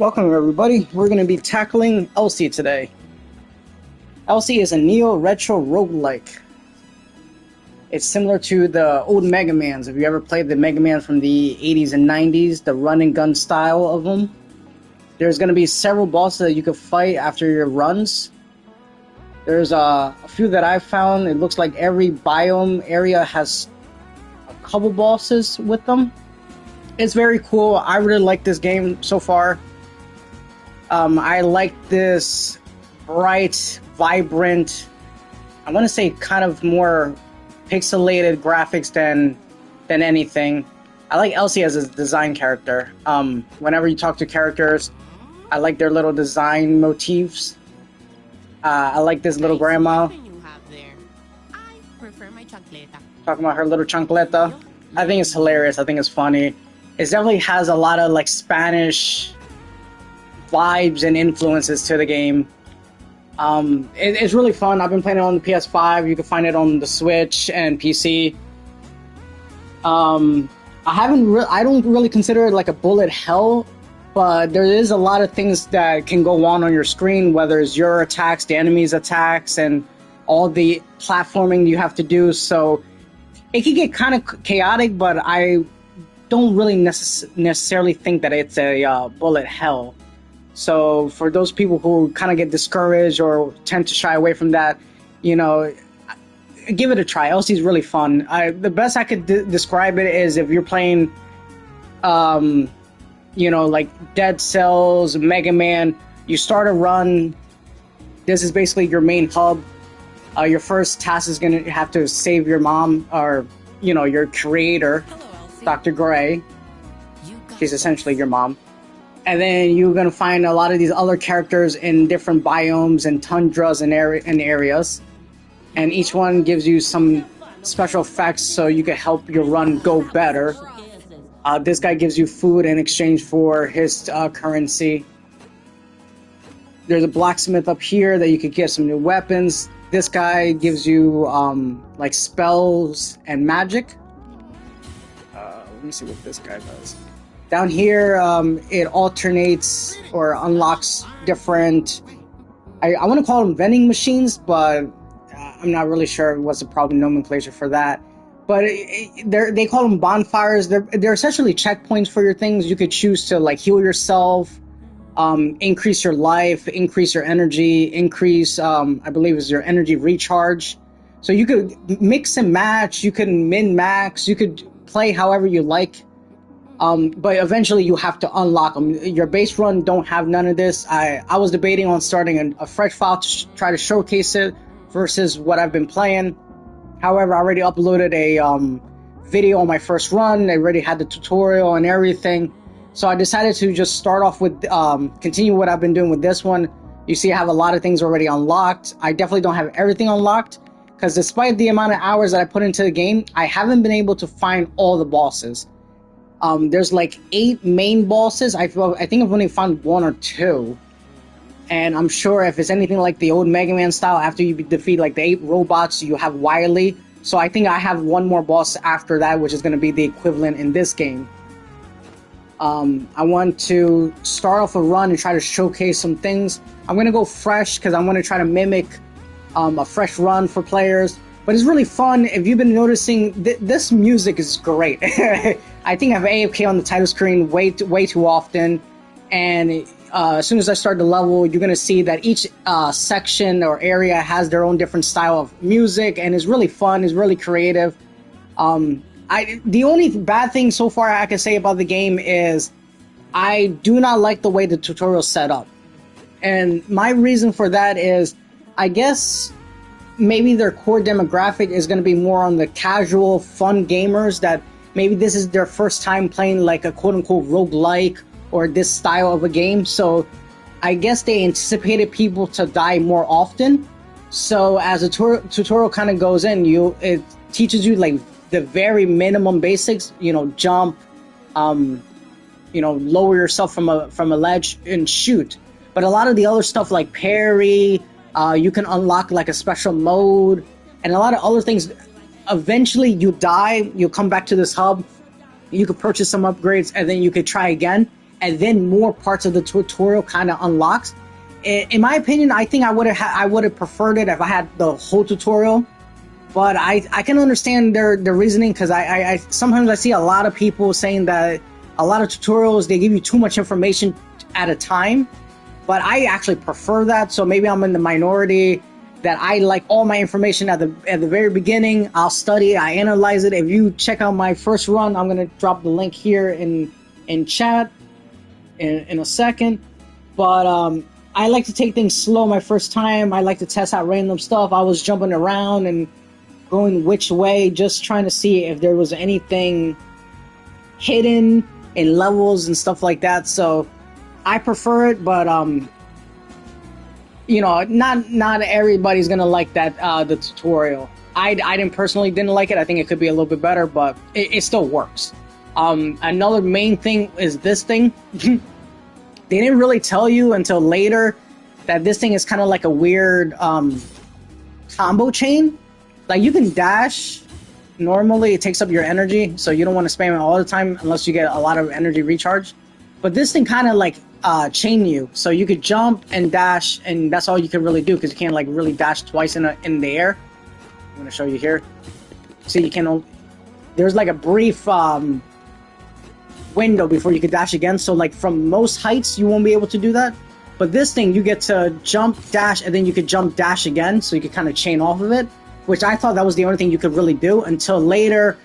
Welcome everybody, we're going to be tackling Elsie today. Elsie is a neo-retro roguelike. It's similar to the old Mega Mans. If you ever played the Mega Man from the 80s and 90s, the run and gun style of them, there's going to be several bosses that you can fight after your runs. There's a few that I've found. It looks like every biome area has a couple bosses with them. It's very cool. I really like this game so far. I like this bright, vibrant, I want to say kind of more pixelated graphics than anything. I like Elsie as a design character. Whenever you talk to characters, I like their little design motifs. I like this little grandma. Talking about her little chancleta. I think it's hilarious. I think it's funny. It definitely has a lot of like Spanish vibes and influences to the game. It's really fun. I've been playing it on the PS5. You can find it on the Switch and PC. I don't really consider it like a bullet hell, but there is a lot of things that can go on your screen, whether it's your attacks, the enemy's attacks, and all the platforming you have to do. So it can get kind of chaotic, but I don't really necessarily think that it's a bullet hell. So for those people who kind of get discouraged or tend to shy away from that, you know, give it a try. Elsie's really fun. The best I could describe it is if you're playing, you know, like Dead Cells, Mega Man, you start a run. This is basically your main hub. Your first task is going to have to save your mom, or, you know, your creator. Hello, Elsie. Dr. Gray. She's essentially your mom. And then you're going to find a lot of these other characters in different biomes and tundras and areas. And each one gives you some special effects so you can help your run go better. This guy gives you food in exchange for his currency. There's a blacksmith up here that you could get some new weapons. This guy gives you like spells and magic. Let me see what this guy does. Down here, it alternates or unlocks different, I want to call them vending machines, but I'm not really sure what's the proper nomenclature for that. But they call them bonfires. They're essentially checkpoints for your things. You could choose to like heal yourself, increase your life, increase your energy, increase, I believe is your energy recharge. So you could mix and match, you can min-max, you could play however you like. But eventually you have to unlock them. Your base run don't have none of this. I was debating on starting a fresh file to try to showcase it versus what I've been playing. However, I already uploaded a video on my first run. I already had the tutorial and everything. So I decided to just start off with, continue what I've been doing with this one. You see I have a lot of things already unlocked. I definitely don't have everything unlocked, because despite the amount of hours that I put into the game, I haven't been able to find all the bosses. There's like 8 main bosses. I think I've only found 1 or 2. And I'm sure if it's anything like the old Mega Man style, after you defeat like the 8 robots, you have Wily. So I think I have 1 more boss after that, which is going to be the equivalent in this game. I want to start off a run and try to showcase some things. I'm going to go fresh because I want to try to mimic a fresh run for players. But it's really fun. If you've been noticing, this music is great. I think I have AFK on the title screen way too often. And as soon as I start the level, you're going to see that each section or area has their own different style of music. And it's really fun. It's really creative. The only bad thing so far I can say about the game is I do not like the way the tutorial is set up. And my reason for that is, I guess maybe their core demographic is going to be more on the casual, fun gamers that maybe this is their first time playing like a quote-unquote roguelike or this style of a game. So I guess they anticipated people to die more often. So as the tutorial kind of goes in, it teaches you like the very minimum basics, you know, jump, you know, lower yourself from a ledge and shoot. But a lot of the other stuff like parry, you can unlock like a special mode and a lot of other things. Eventually you die, you'll come back to this hub, you could purchase some upgrades, and then you could try again. and then more parts of the tutorial kind of unlocks. In my opinion, I think I would have preferred it if I had the whole tutorial. But I can understand their reasoning, because I sometimes I see a lot of people saying that a lot of tutorials, they give you too much information at a time. But I actually prefer that, so maybe I'm in the minority that I like all my information at the very beginning. I'll study, I analyze it. If you check out my first run, I'm gonna drop the link here in chat in a second. But I like to take things slow my first time. I like to test out random stuff. I was jumping around and going which way, just trying to see if there was anything hidden in levels and stuff like that. So I prefer it, but you know, not everybody's gonna like that the tutorial. I didn't like it. I think it could be a little bit better, but it still works. Another main thing is this thing. They didn't really tell you until later that this thing is kind of like a weird combo chain. Like, you can dash. Normally, it takes up your energy, so you don't want to spam it all the time unless you get a lot of energy recharge. But this thing kind of like chain you, so you could jump and dash, and that's all you can really do, because you can't like really dash twice in the air. I'm gonna show you here. See, you can. There's like a brief window before you could dash again. So like from most heights, you won't be able to do that. But this thing, you get to jump, dash, and then you could jump, dash again, so you could kind of chain off of it. Which I thought that was the only thing you could really do, until later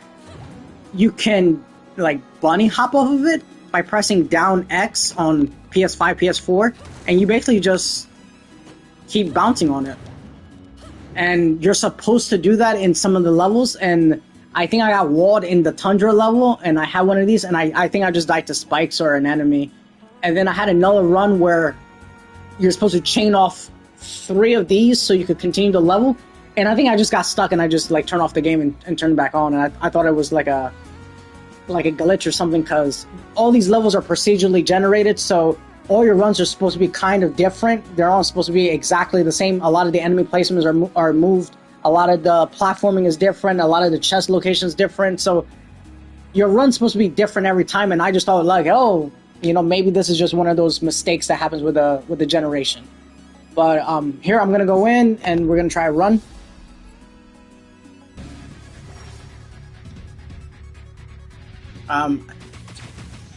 you can like bunny hop off of it by pressing down X on PS5, PS4, and you basically just keep bouncing on it. And you're supposed to do that in some of the levels, and I think I got walled in the Tundra level, and I had one of these, and I think I just died to spikes or an enemy. And then I had another run where you're supposed to chain off 3 of these so you could continue the level. And I think I just got stuck, and I just like turned off the game and turned it back on. And I thought it was like a glitch or something, because all these levels are procedurally generated, so all your runs are supposed to be kind of different. They're all supposed to be exactly the same. A lot of the enemy placements are moved. A lot of the platforming is different. A lot of the chest locations different. So your run's supposed to be different every time. And I just thought, like, oh, you know, maybe this is just one of those mistakes that happens with the generation. But here I'm gonna go in and we're gonna try a run.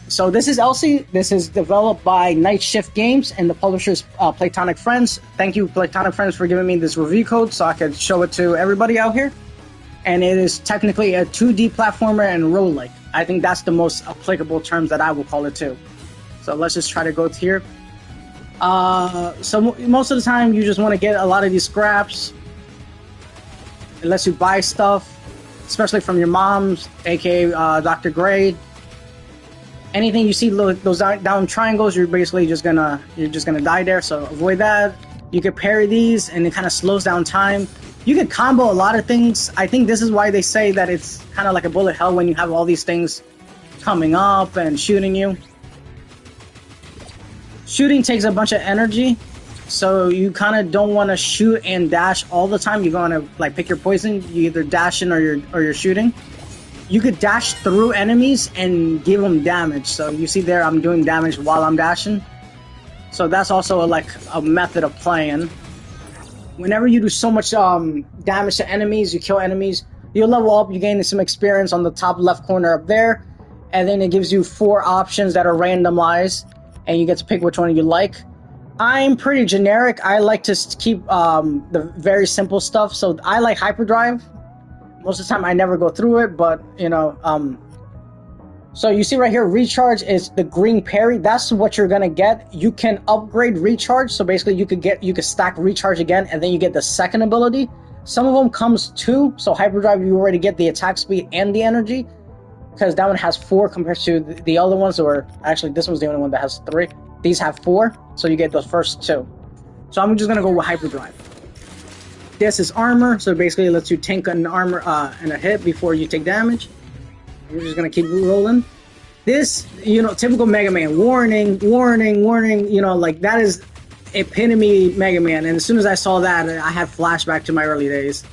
So this is Elsie. This is developed by Night Shift Games, and the publisher's Platonic Friends. Thank you, Platonic Friends, for giving me this review code so I could show it to everybody out here. And it is technically a 2D platformer and roguelike. I think that's the most applicable terms that I will call it too. So let's just try to go here. So most of the time you just want to get a lot of these scraps. It lets you buy stuff, especially from your moms, aka Dr. Grade. Anything you see those down triangles, you're basically just gonna die there. So avoid that. You can parry these, and it kind of slows down time. You can combo a lot of things. I think this is why they say that it's kind of like a bullet hell when you have all these things coming up and shooting you. Shooting takes a bunch of energy, so you kind of don't want to shoot and dash all the time. You're gonna like pick your poison. You either dashing or you're shooting. You could dash through enemies and give them damage. So you see there, I'm doing damage while I'm dashing. So that's also like a method of playing. Whenever you do so much damage to enemies, you kill enemies, you'll level up, you gain some experience on the top left corner up there. And then it gives you 4 options that are randomized, and you get to pick which one you like. I'm pretty generic. I like to keep the very simple stuff. So I like hyperdrive. Most of the time I never go through it, but you know, so you see right here, recharge is the green parry. That's what you're gonna get. You can upgrade recharge, so basically you could stack recharge again, and then you get the second ability. Some of them comes 2, so hyperdrive you already get the attack speed and the energy, because that one has 4 compared to the other ones, or actually this one's the only one that has 3. These have 4, so you get the first 2. So I'm just gonna go with hyperdrive. This is armor, so basically it lets you tank an armor and a hit before you take damage. We're just gonna keep rolling. This, you know, typical Mega Man. Warning, warning, warning. You know, like that is epitome Mega Man. And as soon as I saw that, I had flashback to my early days.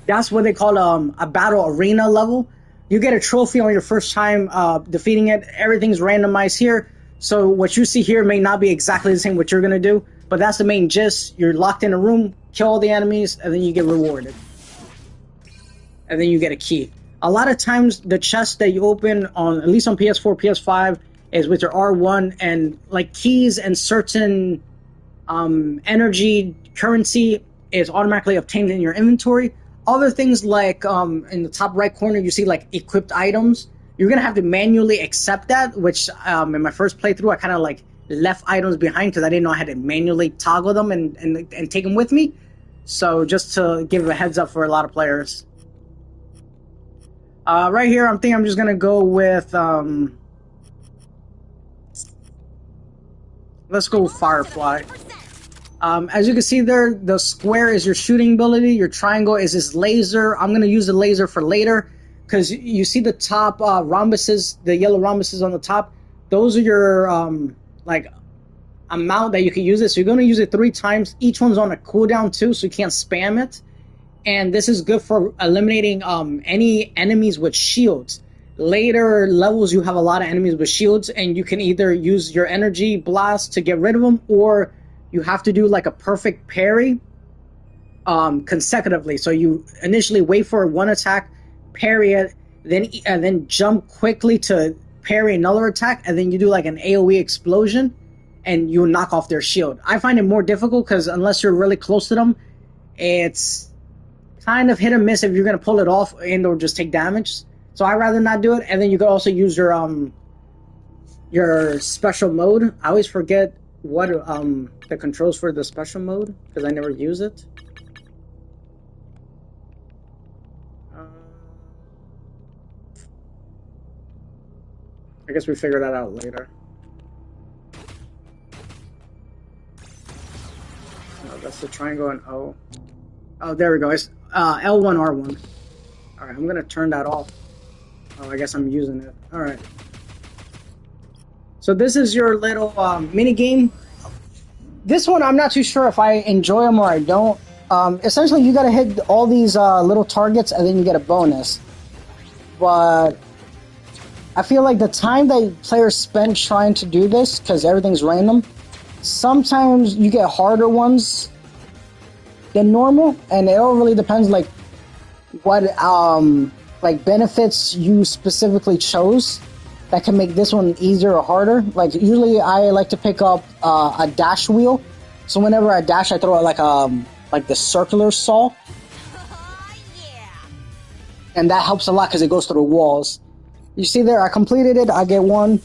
That's what they call a battle arena level. You get a trophy on your first time defeating it. Everything's randomized here. So what you see here may not be exactly the same what you're going to do, but that's the main gist. You're locked in a room, kill all the enemies, and then you get rewarded. And then you get a key. A lot of times, the chest that you open, on at least on PS4, PS5, is with your R1, and like keys and certain energy, currency is automatically obtained in your inventory. Other things like in the top right corner, you see like equipped items. You're going to have to manually accept that, which in my first playthrough, I kind of like left items behind because I didn't know I had to manually toggle them and take them with me. So just to give a heads up for a lot of players. Right here, I'm just going to go with... let's go with Firefly. As you can see there, the square is your shooting ability. Your triangle is this laser. I'm going to use the laser for later. Because you see the top rhombuses, the yellow rhombuses on the top, those are your like amount that you can use it. So you're going to use it 3 times. Each one's on a cooldown too, so you can't spam it. And this is good for eliminating any enemies with shields. Later levels, you have a lot of enemies with shields, and you can either use your energy blast to get rid of them, or you have to do like a perfect parry consecutively. So you initially wait for one attack, parry it, then jump quickly to parry another attack, and then you do like an AoE explosion, and you knock off their shield. I find it more difficult because unless you're really close to them, it's kind of hit or miss if you're going to pull it off and or just take damage. So I'd rather not do it. And then you could also use your special mode. I always forget what the controls for the special mode because I never use it. I guess we figure that out later. Oh, that's the triangle and O. Oh, there we go. It's L1, R1. Alright, I'm gonna turn that off. Oh, I guess I'm using it. Alright. So this is your little mini game. This one, I'm not too sure if I enjoy them or I don't. Essentially, you gotta hit all these little targets and then you get a bonus. But I feel like the time that players spend trying to do this, because everything's random, sometimes you get harder ones than normal, and it all really depends like what like benefits you specifically chose that can make this one easier or harder. Like usually I like to pick up a dash wheel, so whenever I dash I throw out like the circular saw, and that helps a lot because it goes through walls. You see there, I completed it, I get 1,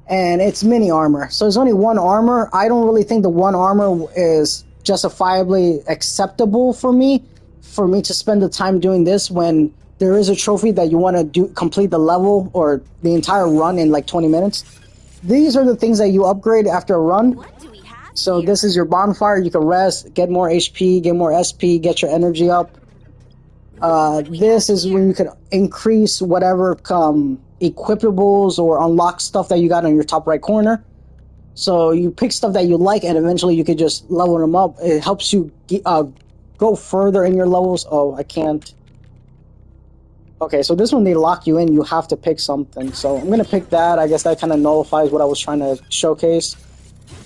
and it's mini armor. So there's only 1 armor. I don't really think the 1 armor is justifiably acceptable for me to spend the time doing this when there is a trophy that you want to complete the level or the entire run in like 20 minutes. These are the things that you upgrade after a run. So this is your bonfire. You can rest, get more HP, get more SP, get your energy up. This is when you can increase whatever equipables or unlock stuff that you got on your top right corner. So you pick stuff that you like, and eventually you could just level them up. It helps you go further in your levels. Oh, I can't. Okay, so this one they lock you in. You have to pick something. So I'm gonna pick that. I guess that kind of nullifies what I was trying to showcase.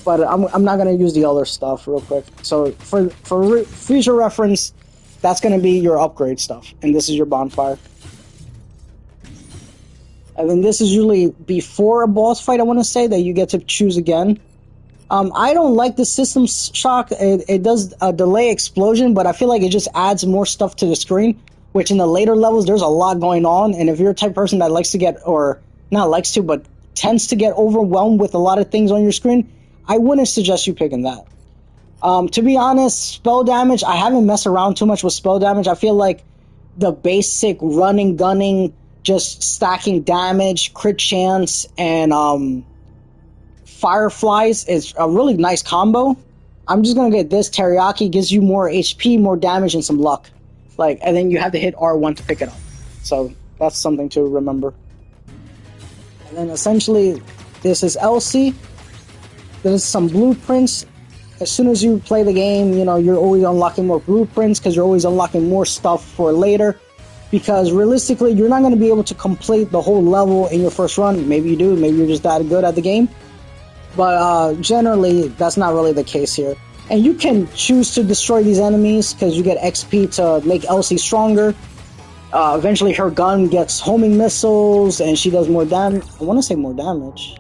But I'm not gonna use the other stuff real quick. So for future reference, that's going to be your upgrade stuff, and this is your bonfire. And then this is usually before a boss fight, I want to say, that you get to choose again. I don't like the system shock. It does a delay explosion, but I feel like it just adds more stuff to the screen, which in the later levels, there's a lot going on, and if you're a type of person that likes to get, or not likes to, but tends to get overwhelmed with a lot of things on your screen, I wouldn't suggest you picking that. To be honest, spell damage, I haven't messed around too much with spell damage. I feel like the basic running, gunning, just stacking damage, crit chance, and fireflies is a really nice combo. I'm just going to get this. Teriyaki gives you more HP, more damage, and some luck. And then you have to hit R1 to pick it up. So that's something to remember. And then essentially, this is Elsie. There's some blueprints. As soon as you play the game, you're always unlocking more blueprints because you're always unlocking more stuff for later. because realistically, you're not going to be able to complete the whole level in your first run. Maybe you do, maybe you're just that good at the game. But generally, that's not really the case here. And you can choose to destroy these enemies because you get XP to make Elsie stronger. Eventually, her gun gets homing missiles and she does more damage. I want to say more damage.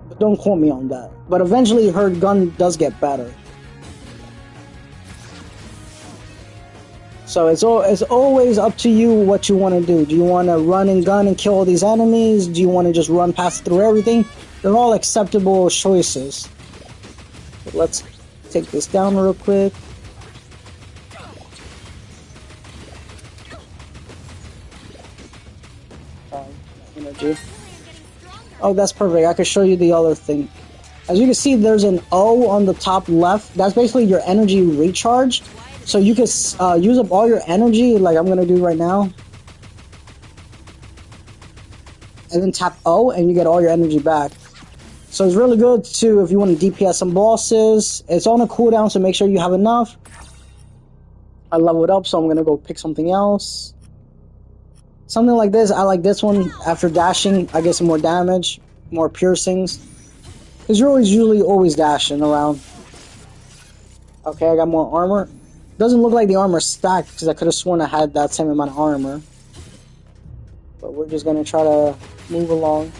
But don't quote me on that. But eventually, her gun does get better. So it's always up to you what you want to do. Do you want to run and gun and kill all these enemies? Do you want to just run past through everything? They're all acceptable choices. But let's take this down real quick. Energy. Oh, that's perfect. I can show you the other thing. As you can see, there's an O on the top left. That's basically your energy recharge. So you can use up all your energy, like I'm going to do right now. And then tap O, and you get all your energy back. So it's really good, too, if you want to DPS some bosses. It's on a cooldown, so make sure you have enough. I leveled up, so I'm going to go pick something else. Something like this. I like this one. After dashing, I get some more damage, more piercings. Because you're usually always dashing around. Okay, I got more armor. Doesn't look like the armor's stacked because I could have sworn I had that same amount of armor. But we're just gonna try to move along.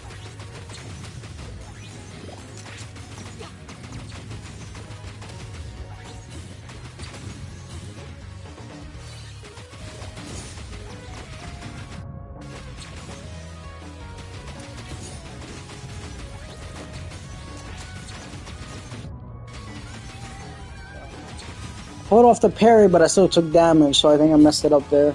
Pulled off the parry, but I still took damage, so I think I messed it up there.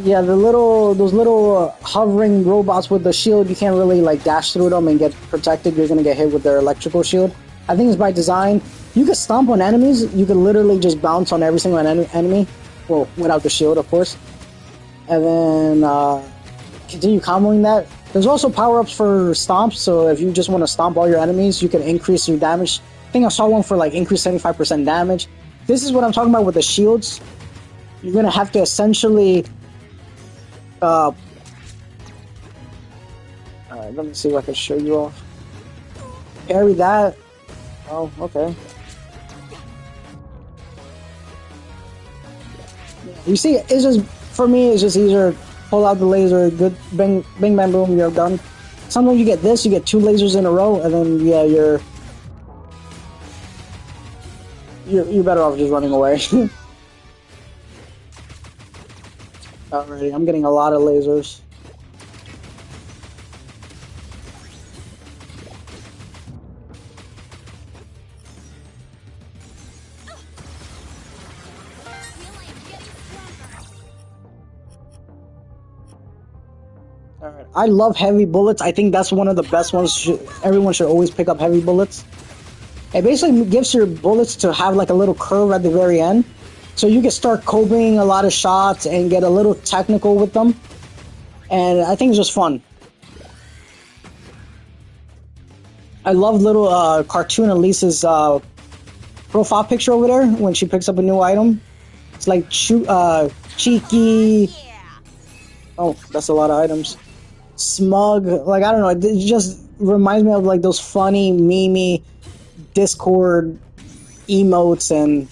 Yeah, those little hovering robots with the shield, you can't really like dash through them and get protected. You're gonna get hit with their electrical shield. I think it's by design. You can stomp on enemies. You can literally just bounce on every single enemy. Well, without the shield, of course. And then continue comboing that. There's also power-ups for stomps, so if you just want to stomp all your enemies, you can increase your damage. I think I saw one for like increase 75% damage. This is what I'm talking about with the shields. You're gonna have to essentially alright, let me see if I can show you off. Parry that. Oh, okay. You see, it's just, for me, it's just easier. Pull out the laser, good, bang, bang, bang, boom, you're done. Sometimes you get this, you get 2 lasers in a row, and then, yeah, you're better off just running away. Alrighty, I'm getting a lot of lasers. Alright, I love heavy bullets. I think that's one of the best ones. Everyone should always pick up heavy bullets. It basically gives your bullets to have like a little curve at the very end. So you can start coping a lot of shots and get a little technical with them. And I think it's just fun. I love little cartoon Elise's profile picture over there when she picks up a new item. It's like cheeky. Oh, that's a lot of items. Smug. Like, I don't know. It just reminds me of like those funny, memey Discord emotes, and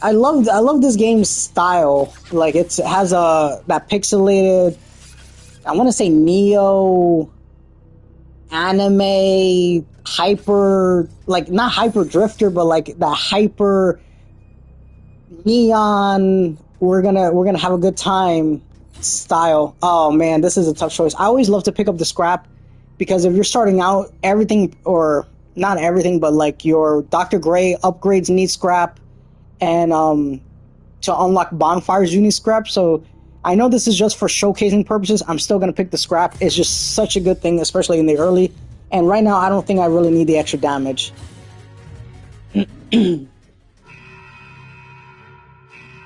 I love this game's style. Like it has that pixelated, I want to say neo anime hyper, like not hyper drifter, but like that hyper neon. We're gonna have a good time style. Oh man, this is a tough choice. I always love to pick up the scrap because if you're starting out, everything, or not everything, but like your Dr. Gray upgrades need scrap, and to unlock bonfires you need scrap. So I know this is just for showcasing purposes. I'm still gonna pick the scrap. It's just such a good thing, especially in the early. And right now, I don't think I really need the extra damage.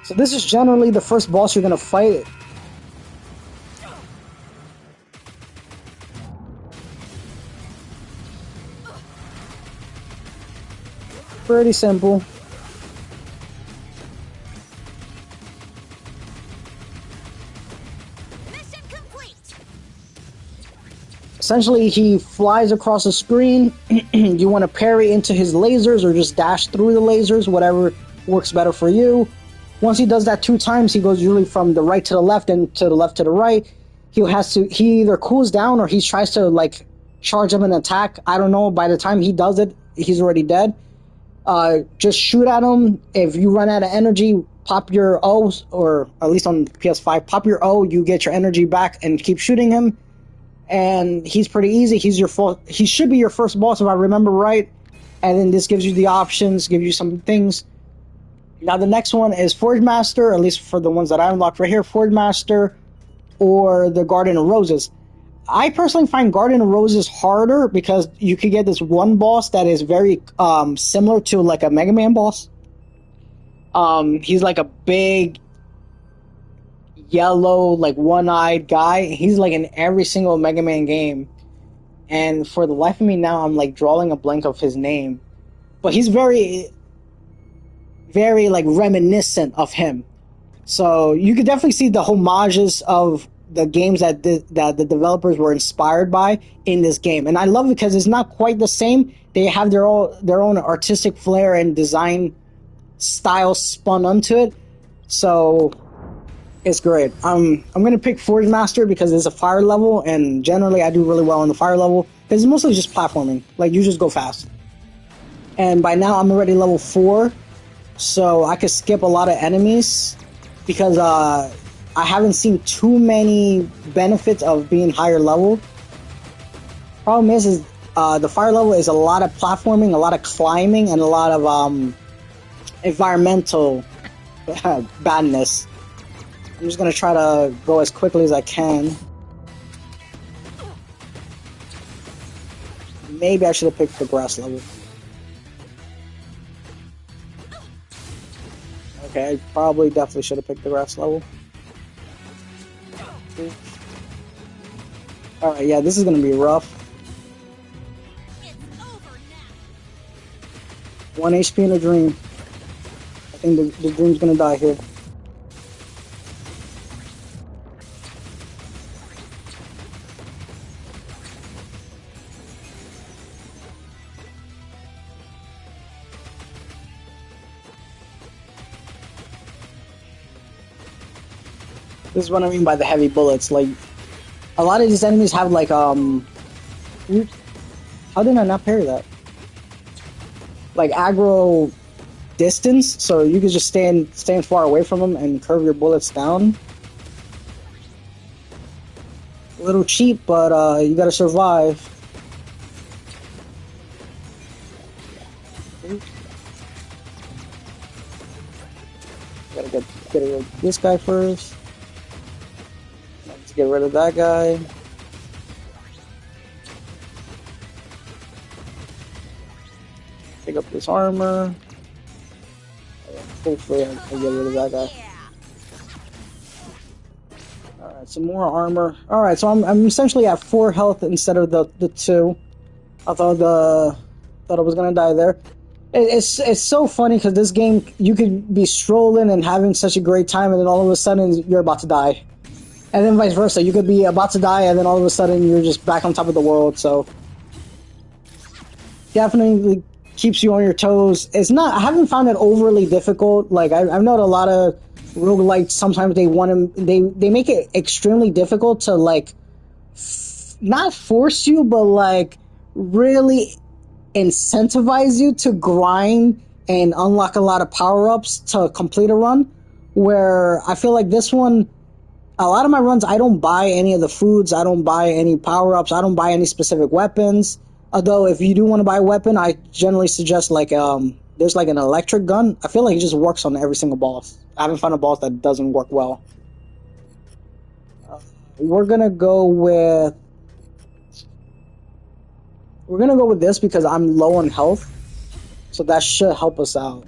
So this is generally the first boss you're gonna fight. Pretty simple. Mission complete. Essentially, he flies across the screen. You want to parry into his lasers or just dash through the lasers, whatever works better for you. Once he does that 2 times, he goes usually from the right to the left and to the left to the right. He either cools down or he tries to like charge up an attack. I don't know. By the time he does it, he's already dead. Just shoot at him. If you run out of energy, pop your O, or at least on PS5, pop your O. You get your energy back and keep shooting him. And he's pretty easy. He should be your first boss if I remember right. And then this gives you the options, gives you some things. Now the next one is Forge Master, at least for the ones that I unlocked right here, Forge Master or the Garden of Roses. I personally find Garden of Roses harder because you could get this one boss that is very similar to like a Mega Man boss. He's like a big yellow, like one-eyed guy. He's like in every single Mega Man game. And for the life of me now, I'm like drawing a blank of his name. But he's very, very like reminiscent of him. So you could definitely see the homages of the games that the developers were inspired by in this game. And I love it because it's not quite the same. They have their own artistic flair and design style spun onto it. So it's great. I'm gonna pick Forge Master because it's a fire level, and generally I do really well on the fire level because it's mostly just platforming. Like you just go fast. And by now I'm already level 4, so I could skip a lot of enemies because I haven't seen too many benefits of being higher level. Problem is the fire level is a lot of platforming, a lot of climbing, and a lot of environmental badness. I'm just gonna try to go as quickly as I can. Maybe I should have picked the grass level. Okay, I probably definitely should have picked the grass level. Alright, yeah, this is gonna be rough. It's over now. 1 HP in a dream. I think the dream's gonna die here. This is what I mean by the heavy bullets. Like, a lot of these enemies have like, how did I not parry that? Like aggro distance, so you can just stand far away from them and curve your bullets down. A little cheap, but you gotta survive. Gotta get rid of this guy first. Let's get rid of that guy. Pick up this armor. Hopefully I can get rid of that guy. Alright, some more armor. Alright, so I'm essentially at 4 health instead of the 2. I thought I was gonna die there. It's so funny because this game, you could be strolling and having such a great time, and then all of a sudden you're about to die. And then vice versa, you could be about to die, and then all of a sudden you're just back on top of the world. So definitely keeps you on your toes. It's not. I haven't found it overly difficult. Like I've known a lot of roguelites. Sometimes they make it extremely difficult to like not force you, but like really incentivize you to grind and unlock a lot of power-ups to complete a run, where I feel like this one, a lot of my runs, I don't buy any of the foods, I don't buy any power-ups, I don't buy any specific weapons. Although if you do want to buy a weapon, I generally suggest like there's like an electric gun. I feel like it just works on every single boss. I haven't found a boss that doesn't work well. We're gonna go with this because I'm low on health, so that should help us out.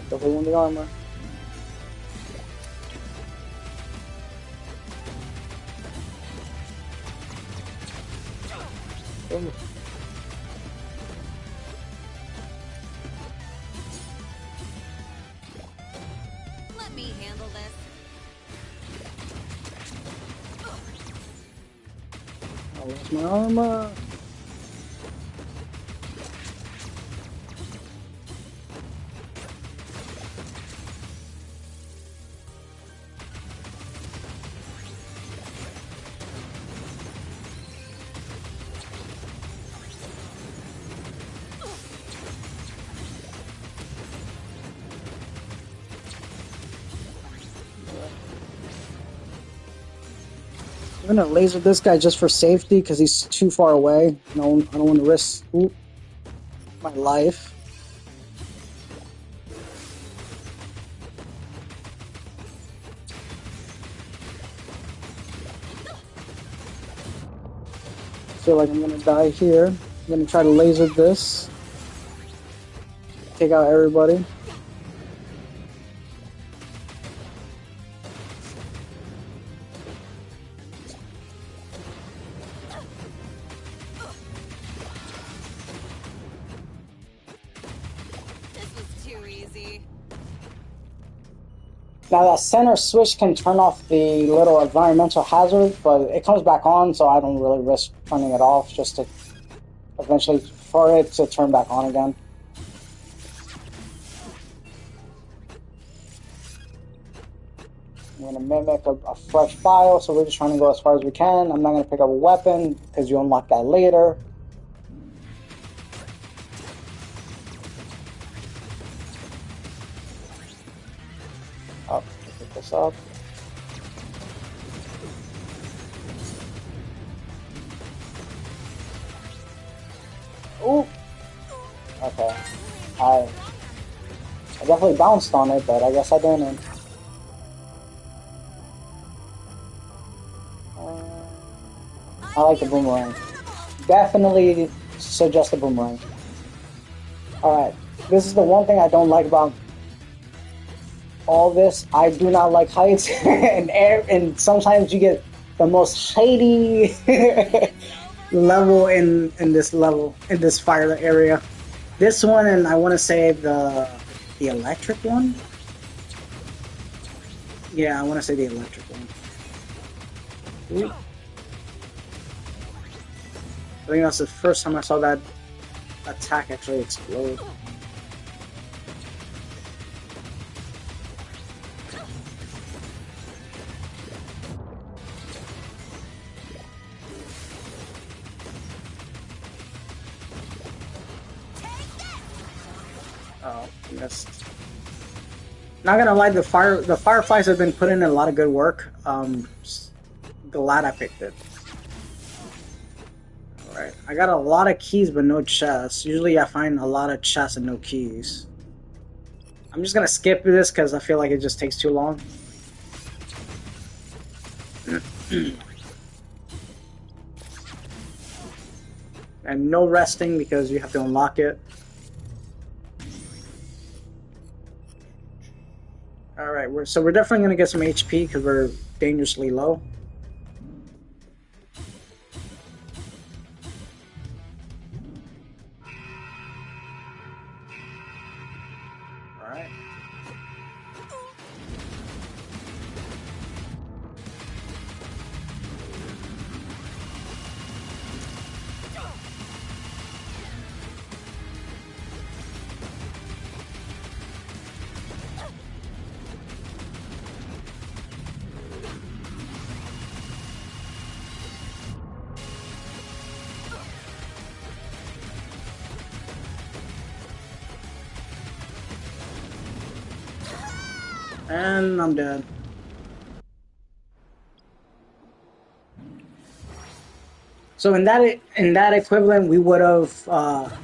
The hole in the armor. Ooh. Let me handle this. I lost my armor. I'm gonna laser this guy just for safety because he's too far away. No, I don't want to risk my life. I feel like I'm gonna die here. I'm gonna try to laser this. Take out everybody. This was too easy. Now that center switch can turn off the little environmental hazard, but it comes back on, so I don't really risk turning it off just to eventually for it to turn back on again. I'm gonna mimic a fresh bio, so we're just trying to go as far as we can. I'm not gonna pick up a weapon because you unlock that later. Oh, pick this up. Ooh. Okay. I definitely bounced on it, but I guess I didn't. I like the boomerang. Definitely suggest the boomerang. Alright. This is the one thing I don't like about all this. I do not like heights and air, and sometimes you get the most shady level in this fire area. This one, and I want to say the electric one. Yeah, I want to say the electric one. Ooh. I think that's the first time I saw that attack actually explode. Oh, missed. Not gonna lie, the fireflies have been putting in a lot of good work. Glad I picked it. Alright, I got a lot of keys but no chests. Usually I find a lot of chests and no keys. I'm just gonna skip this because I feel like it just takes too long. And no resting because you have to unlock it. Alright, we're definitely gonna get some HP because we're dangerously low. Alright. And I'm dead. So in that equivalent, we would have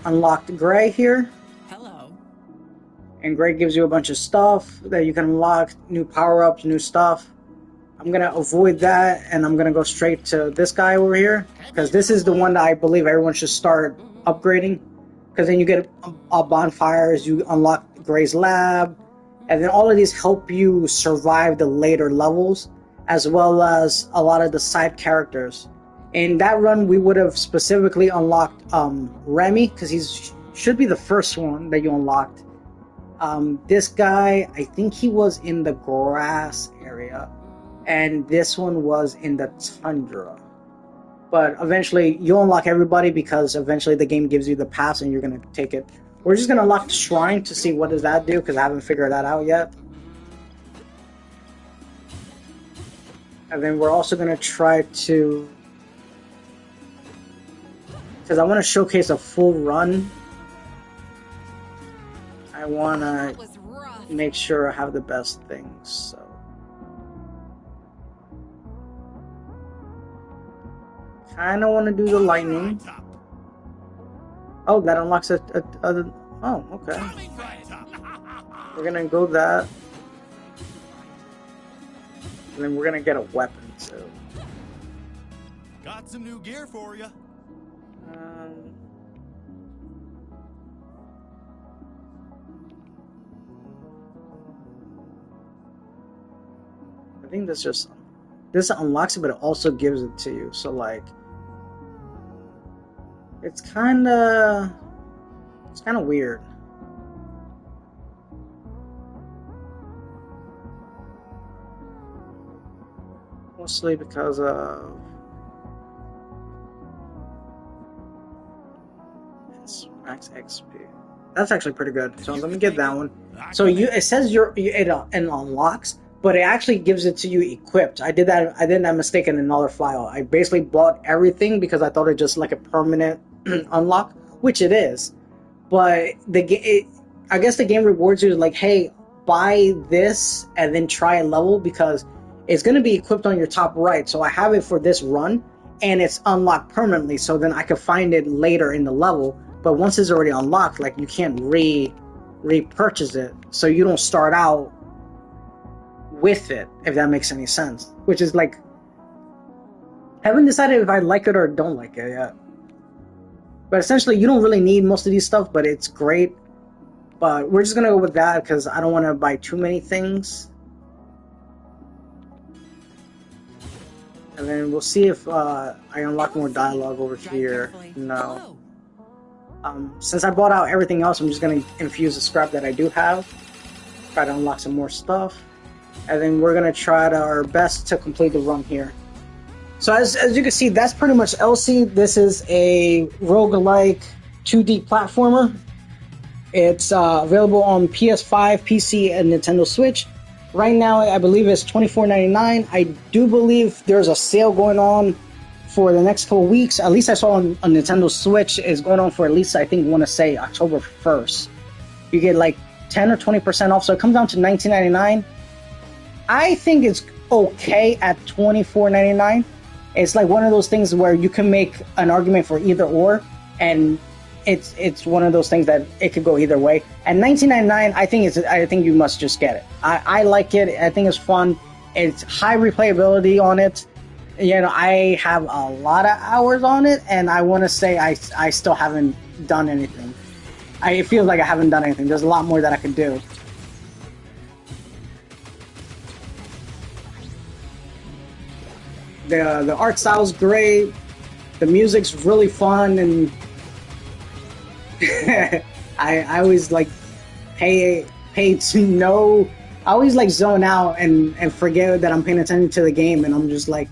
unlocked Gray here. Hello. And Gray gives you a bunch of stuff that you can unlock, new power-ups, new stuff. I'm gonna avoid that, and I'm gonna go straight to this guy over here because this is the one that I believe everyone should start upgrading. Because then you get bonfires, you unlock Gray's Lab, and then all of these help you survive the later levels, as well as a lot of the side characters. In that run, we would have specifically unlocked Remy, because he's should be the first one that you unlocked. This guy, I think he was in the grass area, and this one was in the tundra. But eventually, you'll unlock everybody because eventually the game gives you the pass and you're going to take it. We're just going to unlock the shrine to see what does that do, because I haven't figured that out yet. And then we're also going to try to... because I want to showcase a full run. I want to make sure I have the best things, so... kinda want to do the lightning. Oh, that unlocks a oh, okay. We're gonna go that. And then we're gonna get a weapon, so... got some new gear for you. I think this unlocks it, but it also gives it to you. So like, it's kind of weird. Mostly because of it's max XP. That's actually pretty good. So let me get that one. So it says it unlocks, but it actually gives it to you equipped. I did that mistake in another file. I basically bought everything because I thought it just like a permanent unlock, which it is. But I guess the game rewards you like, hey, buy this and then try a level because it's going to be equipped on your top right. So I have it for this run and it's unlocked permanently. So then I could find it later in the level. But once it's already unlocked, like you can't repurchase it. So you don't start out with it, if that makes any sense. Which is like, I haven't decided if I like it or don't like it yet. But essentially, you don't really need most of these stuff, but it's great. But we're just gonna go with that because I don't want to buy too many things. And then we'll see if I unlock more dialogue over here. No. Since I bought out everything else, I'm just gonna infuse the scrap that I do have. Try to unlock some more stuff. And then we're gonna try our best to complete the run here. So as you can see, that's pretty much Elsie. This is a roguelike 2D platformer. It's available on PS5, PC, and Nintendo Switch. Right now, I believe it's $24.99. I do believe there's a sale going on for the next couple weeks. At least I saw on Nintendo Switch is going on for at least, I think, want to say October 1st. You get like 10 or 20% off, so it comes down to $19.99. I think it's okay at $24.99. It's like one of those things where you can make an argument for either or, and it's one of those things that it could go either way. At $19.99, I think you must just get it. I like it. I think it's fun. It's high replayability on it. You know, I have a lot of hours on it, and I want to say I still haven't done anything. It feels like I haven't done anything. There's a lot more that I could do. The art style's great. The music's really fun, and I always like pay to know. I always like zone out and forget that I'm paying attention to the game, and I'm just like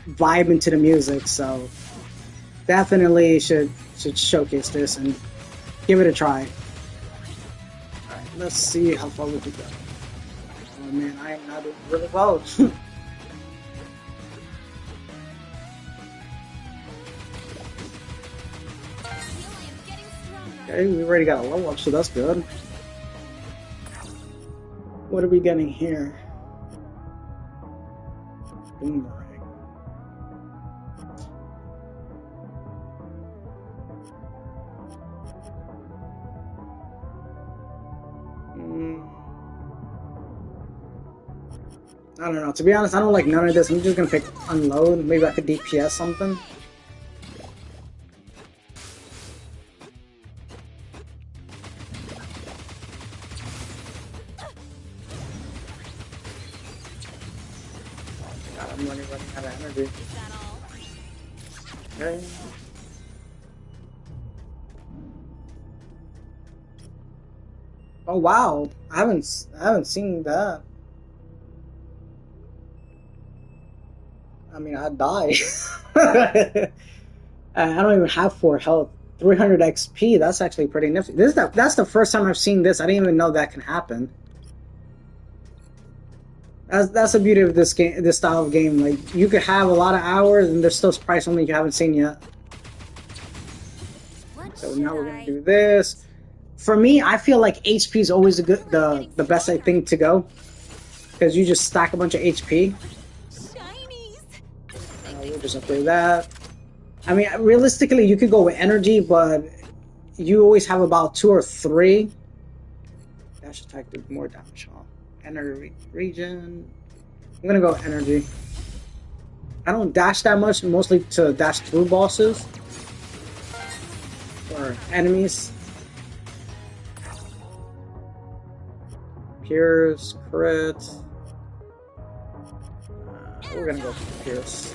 vibing to the music. So definitely should showcase this and give it a try. All right, let's see how far we can go. Oh man, I am not doing really well. Okay, we already got a level up, so that's good. What are we getting here? Boomerang. I don't know. To be honest, I don't like none of this. I'm just gonna pick unload. Maybe I could DPS something. I'm running out of energy. Is that all? Okay. Oh wow, I haven't seen that. I mean, I die. I don't even have 4 health. 300 XP. That's actually pretty nifty. That's the first time I've seen this. I didn't even know that can happen. That's the beauty of this game, this style of game. Like you could have a lot of hours, and there's still price only you haven't seen yet. So now we're gonna do this. For me, I feel like HP is always the best thing to go because you just stack a bunch of HP. We'll just upgrade that. I mean, realistically, you could go with energy, but you always have about 2 or 3. Dash attack do more damage, huh? Energy region. I'm gonna go energy. I don't dash that much, mostly to dash through bosses or enemies. Pierce, crit. We're gonna go for Pierce.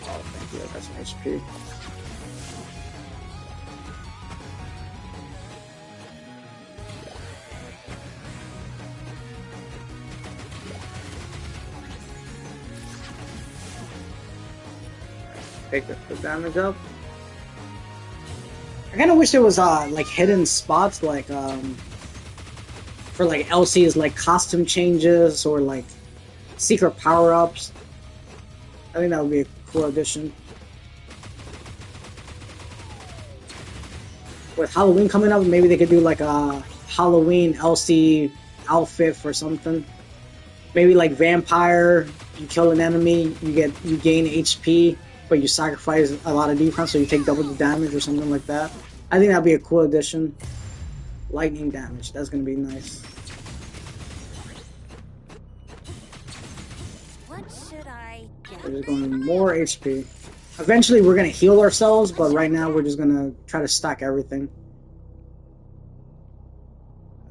Oh, thank you. That's an HP. Take the damage up. I kind of wish there was like hidden spots like for like Elsie's like costume changes or like secret power-ups. I think that would be a cool addition. With Halloween coming up, maybe they could do like a Halloween Elsie outfit for something. Maybe like vampire, you kill an enemy, you gain HP, but you sacrifice a lot of defense, so you take double the damage or something like that. I think that'd be a cool addition. Lightning damage, that's gonna be nice. What should I get? We're just going more HP. Eventually we're gonna heal ourselves, but right now we're just gonna try to stack everything.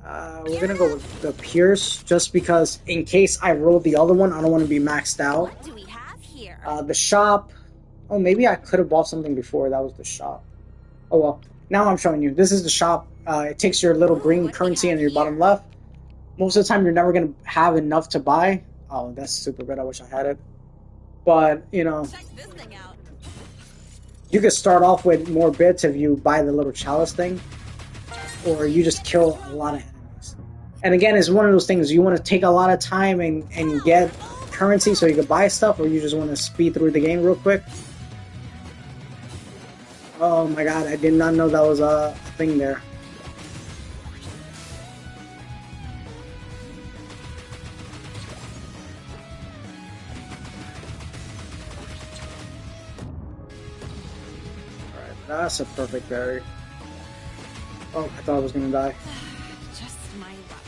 We're gonna go with the Pierce, just because in case I roll the other one, I don't want to be maxed out. What do we have here? The shop. Oh, maybe I could have bought something before. That was the shop. Oh well. Now I'm showing you. This is the shop. It takes your little green currency in your bottom left. Most of the time, you're never gonna have enough to buy. Oh, that's super good. I wish I had it. But you know, Check this thing out. you could start off with more bits if you buy the little chalice thing, or you just kill a lot of enemies. And again, it's one of those things you want to take a lot of time and get currency so you can buy stuff, or you just want to speed through the game real quick. Oh my god, I did not know that was a thing there. Alright, that's a perfect berry. Oh, I thought I was gonna die. Just my luck.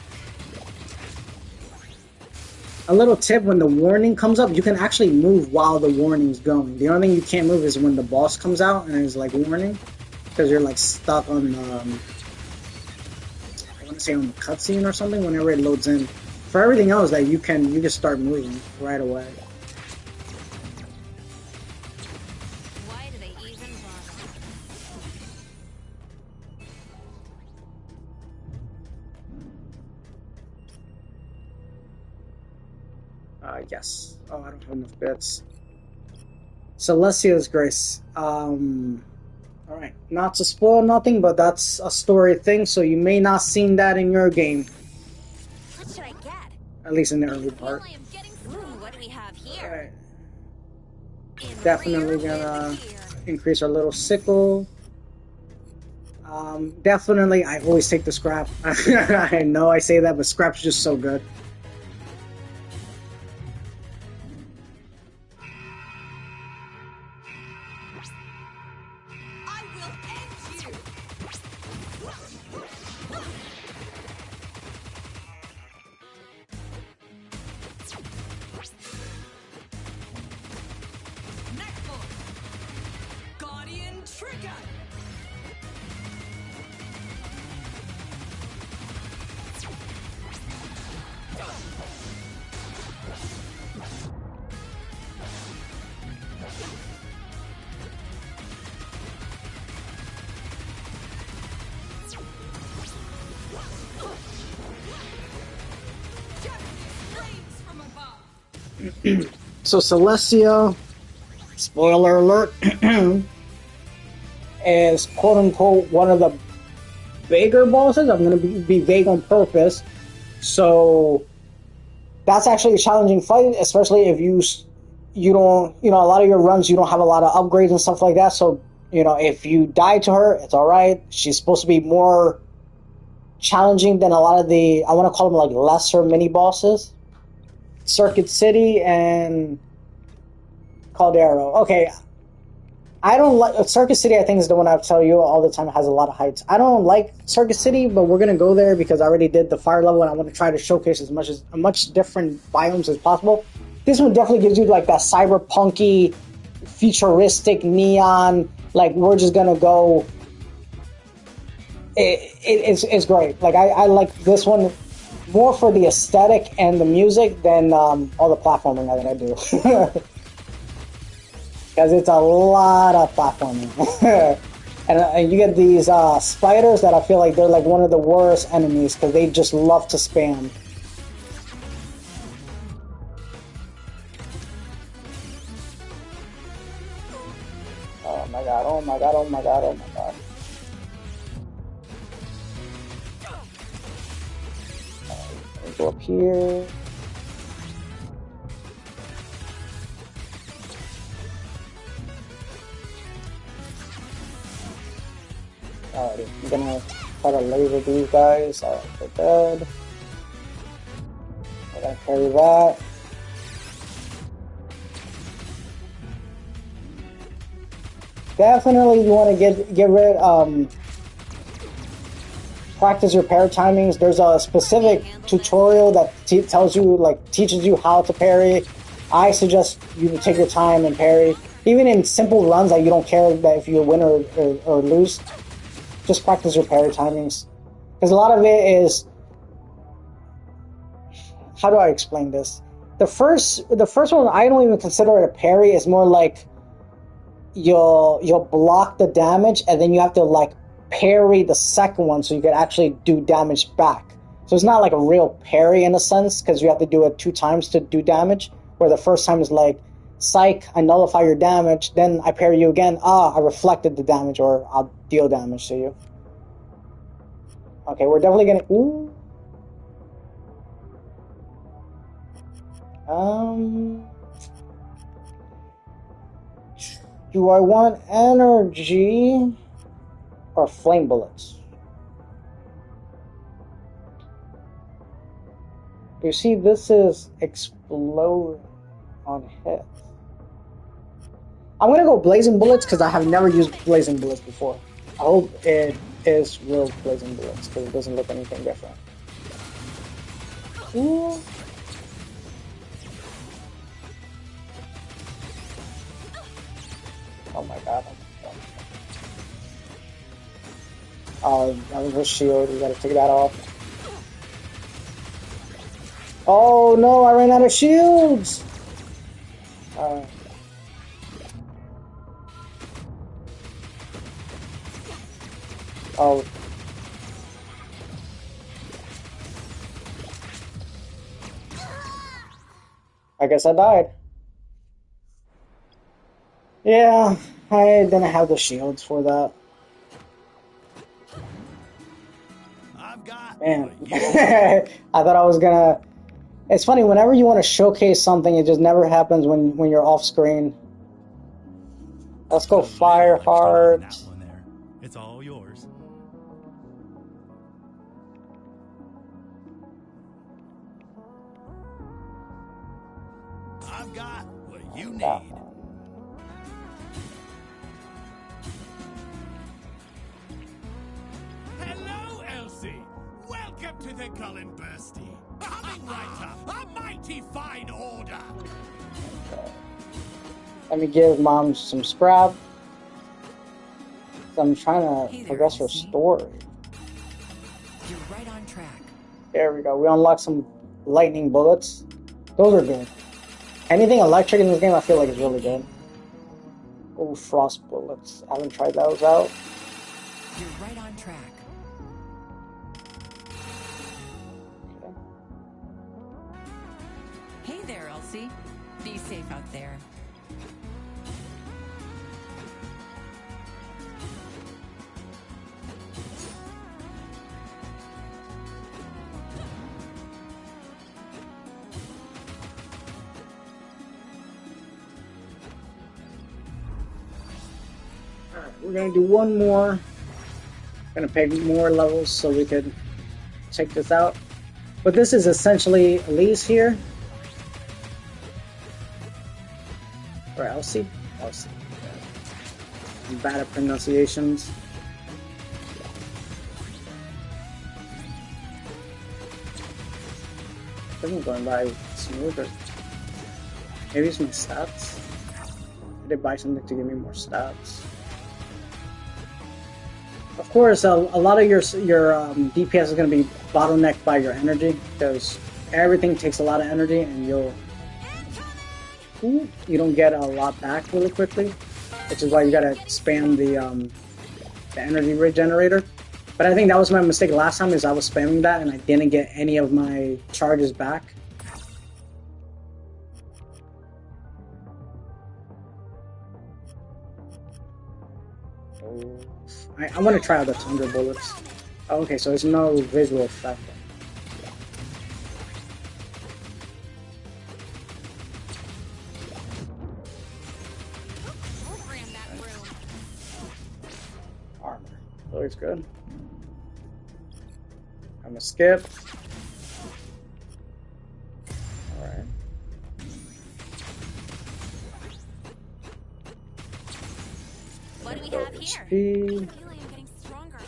A little tip, when the warning comes up, you can actually move while the warning's going. The only thing you can't move is when the boss comes out and it's like warning, because you're like stuck on I want to say on the cutscene or something whenever it loads in. For everything else, that you can start moving right away. Why do they even bother? Yes. Oh, I don't have enough bits. Celestia's Grace. Alright. Not to spoil nothing, but that's a story thing, so you may not seen that in your game. What should I get? At least in the early part. I am getting through. What do we have here? Alright. In Definitely rear gonna window here. increase our little sickle. Definitely, I always take the scrap. I know I say that, but scrap's just so good. I will end you. Guardian So Celestia, spoiler alert, is quote unquote one of the bigger bosses. I'm going to be vague on purpose. So that's actually a challenging fight, especially if you don't, a lot of your runs you don't have a lot of upgrades and stuff like that. So if you die to her, it's all right. She's supposed to be more challenging than a lot of the, I want to call them like lesser mini bosses. Circuit City and Caldero. Okay, I don't like Circuit City. I think is the one I tell you all the time. It has a lot of heights. I don't like Circuit City, but we're gonna go there because I already did the fire level, and I want to try to showcase as much different biomes as possible. This one definitely gives you like that cyberpunky, futuristic neon. Like we're just gonna go. It's great. Like I like this one more for the aesthetic and the music than all the platforming that I do. Because it's a lot of platforming. and you get these spiders that I feel like they're like one of the worst enemies because they just love to spam. Oh my god, oh my god, oh my god, oh my god. Let me go up here. Alrighty, I'm gonna try to laser these guys. Alright, they're dead. I gotta carry that. Definitely you want to get rid practice your parry timings. There's a specific tutorial that tells you, like, teaches you how to parry. I suggest you take your time and parry. Even in simple runs that you don't care that if you win or lose, just practice your parry timings. Because a lot of it is, how do I explain this? The first one I don't even consider it a parry. It's more like you'll block the damage and then you have to like parry the second one so you can actually do damage back. So it's not like a real parry in a sense because you have to do it 2 times to do damage. Where the first time is like, psych, I nullify your damage, then I parry you again, I reflected the damage, or I'll deal damage to you. Okay, we're definitely gonna, ooh. Do I want energy or flame bullets? You see, this is explode on hit. I'm gonna go blazing bullets because I have never used blazing bullets before. I hope it is real blazing bullets because it doesn't look anything different. Ooh. Oh my god. That was a shield. We gotta take that off. Oh no, I ran out of shields! Oh. I guess I died. Yeah, I didn't have the shields for that. Man, I thought I was gonna... It's funny, whenever you want to showcase something, it just never happens when you're off screen. Let's go Fireheart. It's all yours. I've got what you need. Yeah. Hello, Elsie. Welcome to the Gullen Bursty. Coming right up, a mighty fine order. Let me give Mom some scrap. I'm trying to Hey there, progress her Elsie. story. You're right on track. There we go. We unlocked some lightning bullets. Those are good. Anything electric in this game I feel like is really good. Oh, frost bullets. I haven't tried those out. You're right on track. Okay. Hey there, Elsie. Be safe out there. Alright, we're gonna do one more. Gonna pay more levels so we could check this out. But this is essentially Elise here. Or Elsie? Elsie. I'm bad at pronunciations. Isn't going by smoother. Maybe it's my stats. I did buy something to give me more stats. Of course, a lot of your DPS is going to be bottlenecked by your energy because everything takes a lot of energy, and you don't get a lot back really quickly, which is why you got to spam the energy regenerator. But I think that was my mistake last time, is I was spamming that and I didn't get any of my charges back. I want to try out the Thunder Bullets. Oh, okay, so there's no visual effect. Program that room. Armor. Always good. I'm gonna skip. Alright. What do we have here? HP. I feel like I'm getting stronger.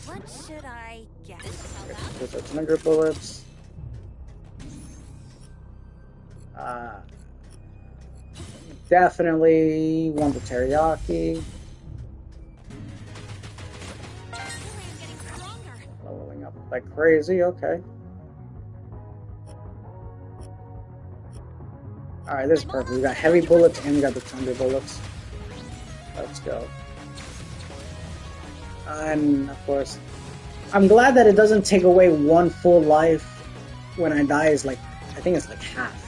What should I get? This should help out. With the Thunder Bullets. Definitely want the teriyaki. I feel like I'm getting stronger. Leveling up like crazy, okay. Alright, this is perfect. We got heavy bullets and we got the thunder bullets. Let's go. And of course, I'm glad that it doesn't take away one full life when I die. Is like, I think it's like half.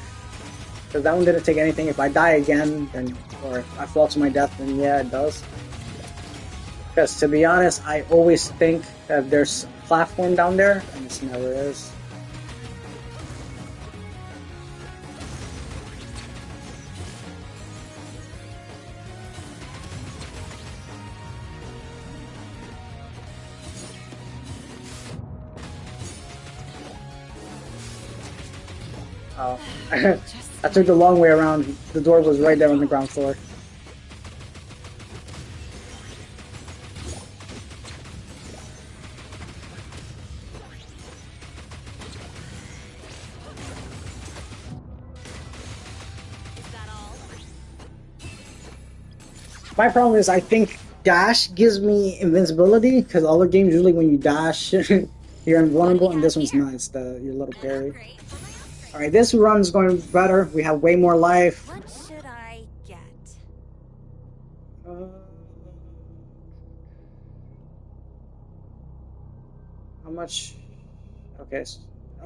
Because that one didn't take anything. If I die again, then, or if I fall to my death, then yeah, it does. Because to be honest, I always think that there's a platform down there, and it never is. Oh, I took the long way around. The door was right there on the ground floor. Is that all? My problem is I think dash gives me invincibility, because other games usually when you dash, you're invulnerable, and this one's nice, your little parry. Upgrade for my upgrade. Alright, this run's going better. We have way more life. What should I get? How much? Okay,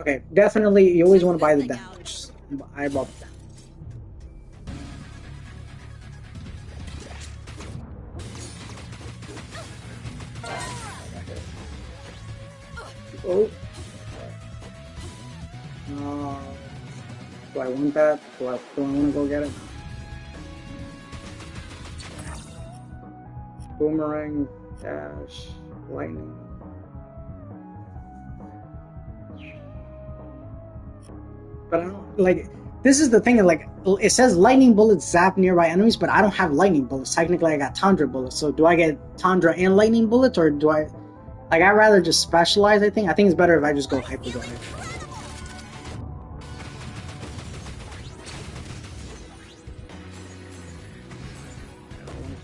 okay, definitely you always want to buy the damage. I bought the damage. Oh. Do I want that? Do I want to go get it? Boomerang, dash, lightning. But I don't, like, this is the thing, like, it says lightning bullets zap nearby enemies, but I don't have lightning bullets. Technically, I got Tundra bullets. So do I get Tundra and lightning bullets, or do I, like, I'd rather just specialize, I think. I think it's better if I just go hyperdrive.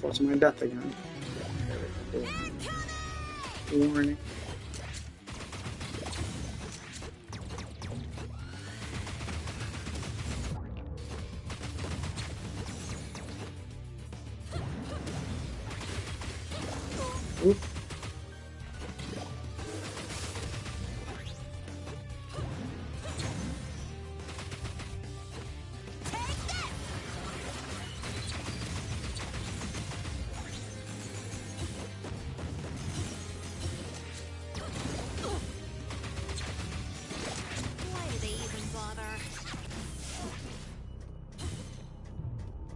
close to my death again. Warning. Oop. Why do they even bother?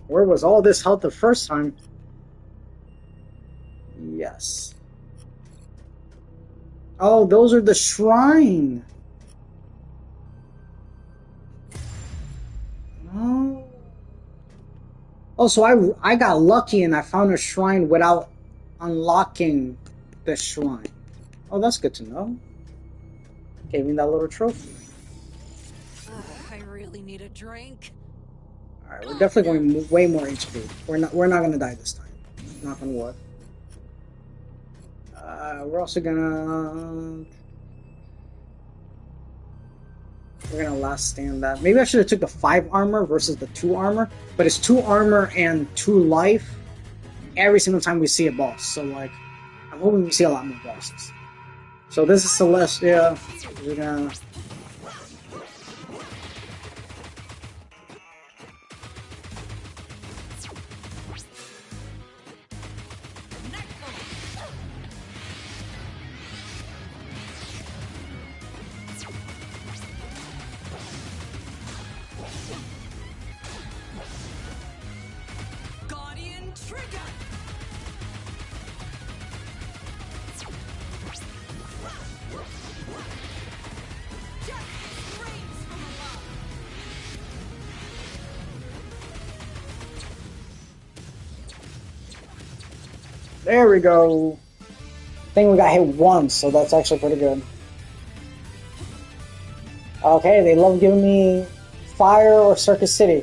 Where was all this health the first time? Yes. Oh, those are the shrine. Oh. Oh, so I got lucky and I found a shrine without unlocking the shrine. Oh, that's good to know. Gave me that little trophy. I really need a drink. All right, we're definitely going way more HP. We're not gonna die this time. Knock on wood. We're also gonna last stand that. Maybe I should have took the 5 armor versus the 2 armor, but it's 2 armor and 2 life every single time we see a boss. So like, I'm hoping we see a lot more bosses. So this is Celestia. We're gonna. Guardian trigger. There we go. I think we got hit once, so that's actually pretty good. Okay, they love giving me Fire or Circuit City.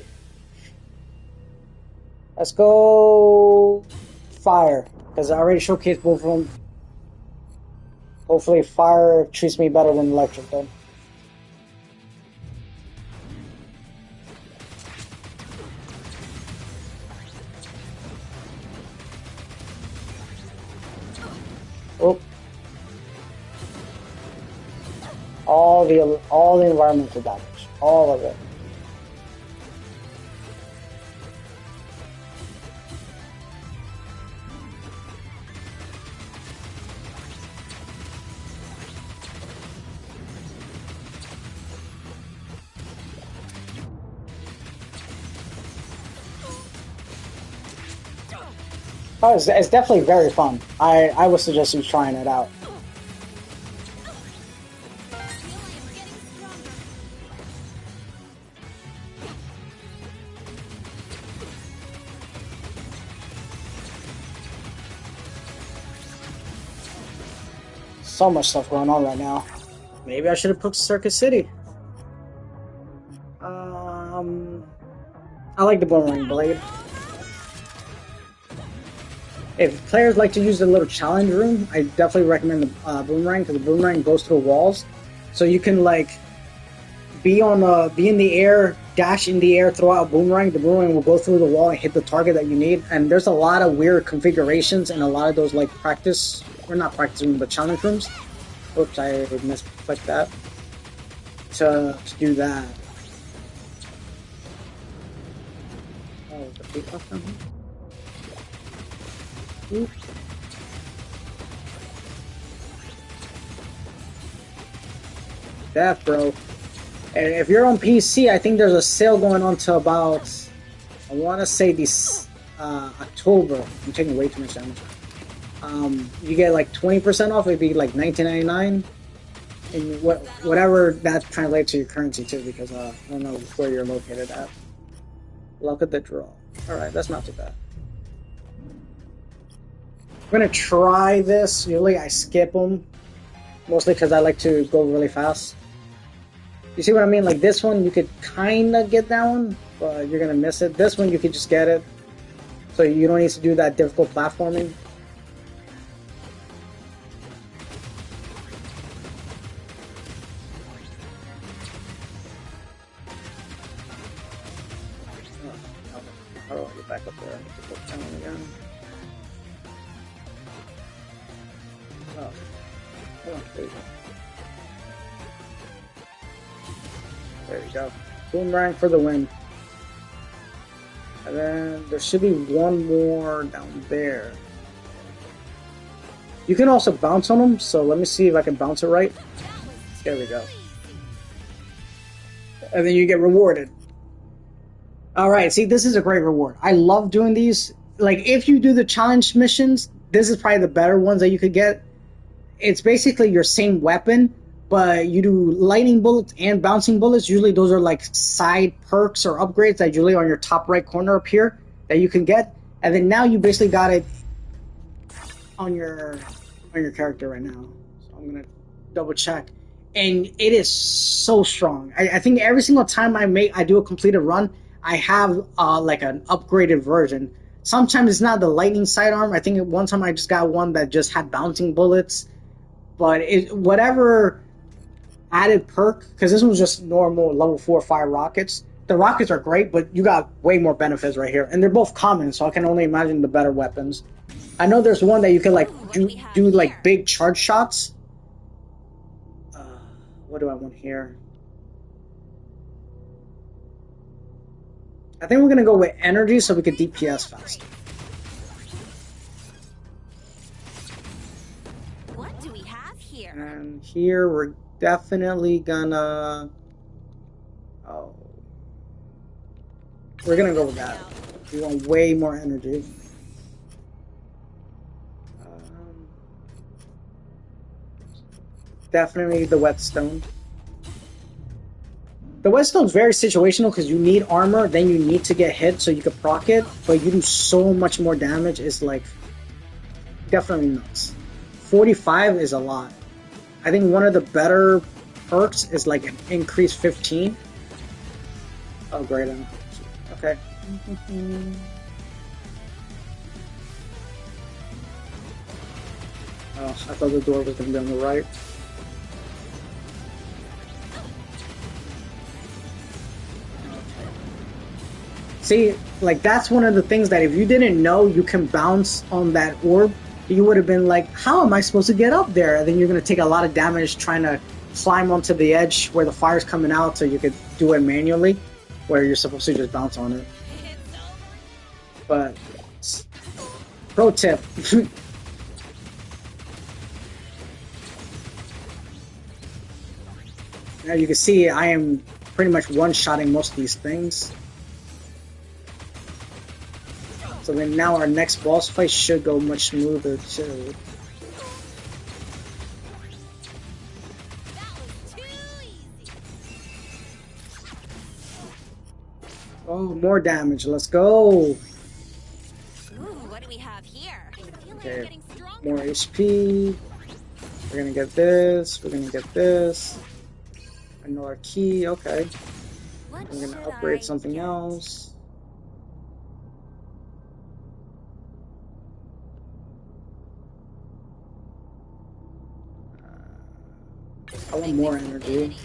Let's go Fire, because I already showcased both of them. Hopefully Fire treats me better than Electric did. Oh. All the environmental damage. All of it. Oh, it's definitely very fun. I would suggest you trying it out. So much stuff going on right now. Maybe I should have put Circuit City. I like the Boomerang Blade. If players like to use the little challenge room, I definitely recommend the Boomerang, because the Boomerang goes through walls. So you can like be in the air, dash in the air, throw out a Boomerang. The Boomerang will go through the wall and hit the target that you need. And there's a lot of weird configurations and a lot of those like practice, or not practice rooms, but challenge rooms. Oops, I misclicked that. To do that. Oh, the big off down here. Oops. Death, bro. And if you're on PC, I think there's a sale going on to about, I want to say this October. I'm taking way too much damage. You get like 20% off. It'd be like $19.99, and whatever that translates to your currency too, because I don't know where you're located at. Luck of the draw. All right, that's not too bad. I'm gonna try this. Usually I skip them, mostly because I like to go really fast. You see what I mean? Like this one, you could kind of get that one, but you're gonna miss it. This one, you could just get it. So you don't need to do that difficult platforming. How do I get back up there? I need to go down again. Oh, there you go. There you go. Boomerang for the win. And then there should be one more down there. You can also bounce on them, so let me see if I can bounce it right. There we go. And then you get rewarded. Alright, see, this is a great reward. I love doing these. Like, if you do the challenge missions, this is probably the better ones that you could get. It's basically your same weapon, but you do lightning bullets and bouncing bullets. Usually those are like side perks or upgrades that usually are on your top right corner up here that you can get. And then now you basically got it on your character right now. So I'm gonna double check. And it is so strong. I think every single time I do a completed run, I have like an upgraded version. Sometimes it's not the lightning sidearm. I think one time I just got one that just had bouncing bullets. But whatever added perk, because this was just normal level 4 or 5 rockets. The rockets are great, but you got way more benefits right here. And they're both common, so I can only imagine the better weapons. I know there's one that you can like do like big charge shots. What do I want here? I think we're gonna go with energy so we can DPS faster. What do we have here? And here we're definitely gonna... Oh. We're gonna go with that. We want way more energy. Definitely the whetstone. The whetstone's very situational because you need armor, then you need to get hit so you can proc it, but you do so much more damage. It's like definitely nuts. 45 is a lot. I think one of the better perks is like an increase 15. Oh great, okay. Oh, I thought the door was gonna be on the right. See, like that's one of the things that if you didn't know you can bounce on that orb, you would have been like, how am I supposed to get up there? And then you're going to take a lot of damage trying to climb onto the edge where the fire's coming out so you could do it manually, where you're supposed to just bounce on it. But, pro tip. Now you can see I am pretty much one-shotting most of these things. So then now our next boss fight should go much smoother too. Oh, more damage. Let's go. Ooh, what do we have here? Okay, more HP. We're gonna get this. We're gonna get this. Another key. Okay. We're gonna upgrade something else. I want more energy.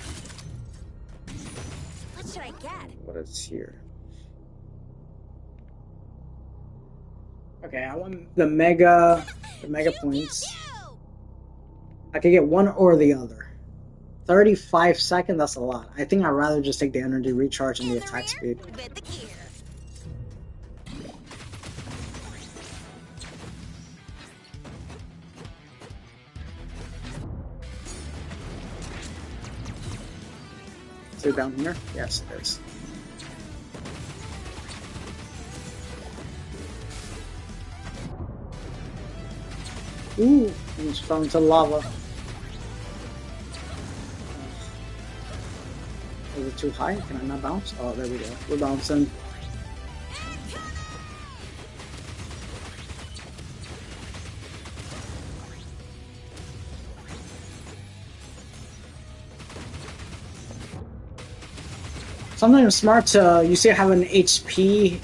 What should I get? What is here? Okay, I want the mega points. I could get one or the other. 35 seconds, that's a lot. I think I'd rather just take the energy recharge and the attack speed. Is it down here? Yes, it is. Ooh, almost fell into lava. Is it too high? Can I not bounce? Oh, there we go. We're bouncing. Sometimes smart to, you see I have an HP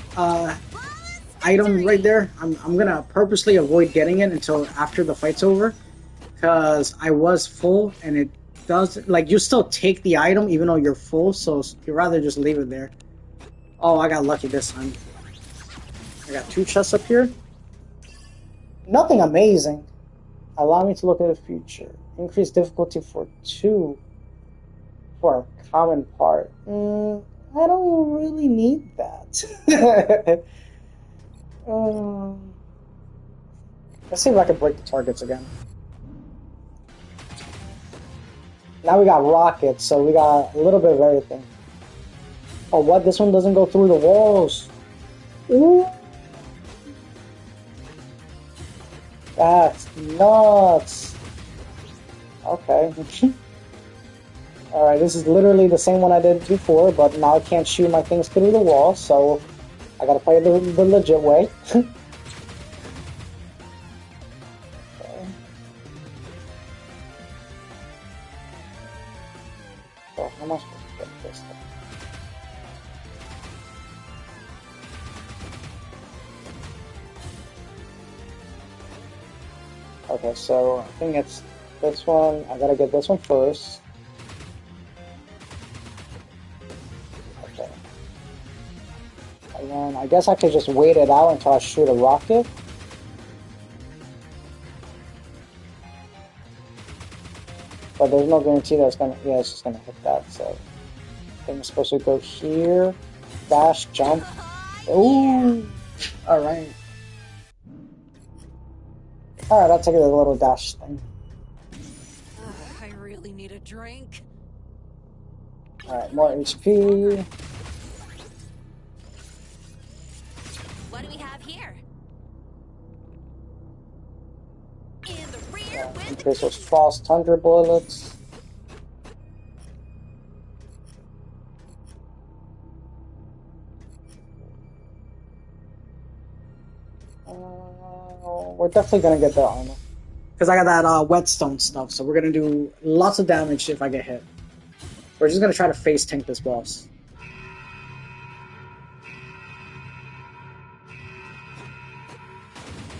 item right there. I'm gonna purposely avoid getting it until after the fight's over, because I was full, and it does, like, you still take the item even though you're full, so you'd rather just leave it there. Oh, I got lucky this time. I got 2 chests up here. Nothing amazing. Allow me to look at the future. Increase difficulty for 2 for a common part. I don't really need that. Let's see if I can break the targets again. Now we got rockets, so we got a little bit of everything. Oh, what? This one doesn't go through the walls. Ooh. That's nuts. Okay. Alright, this is literally the same one I did before, but now I can't shoot my things through the wall, so I gotta play it the legit way. Okay. So, how am I supposed to get this thing? Okay, so I think it's this one. I gotta get this one first. Okay. And then I guess I could just wait it out until I shoot a rocket. But there's no guarantee that it's gonna, yeah, it's just gonna hit that, so. I think I'm supposed to go here, dash, jump. Ooh! Alright. Alright, I'll take the little dash thing. I really need a drink. Alright, more HP. What do we have here? In the rear Yeah, with increase those false tundra bullets. We're definitely gonna get the armor. Because I got that whetstone stuff, so we're gonna do lots of damage if I get hit. We're just gonna try to face tank this boss.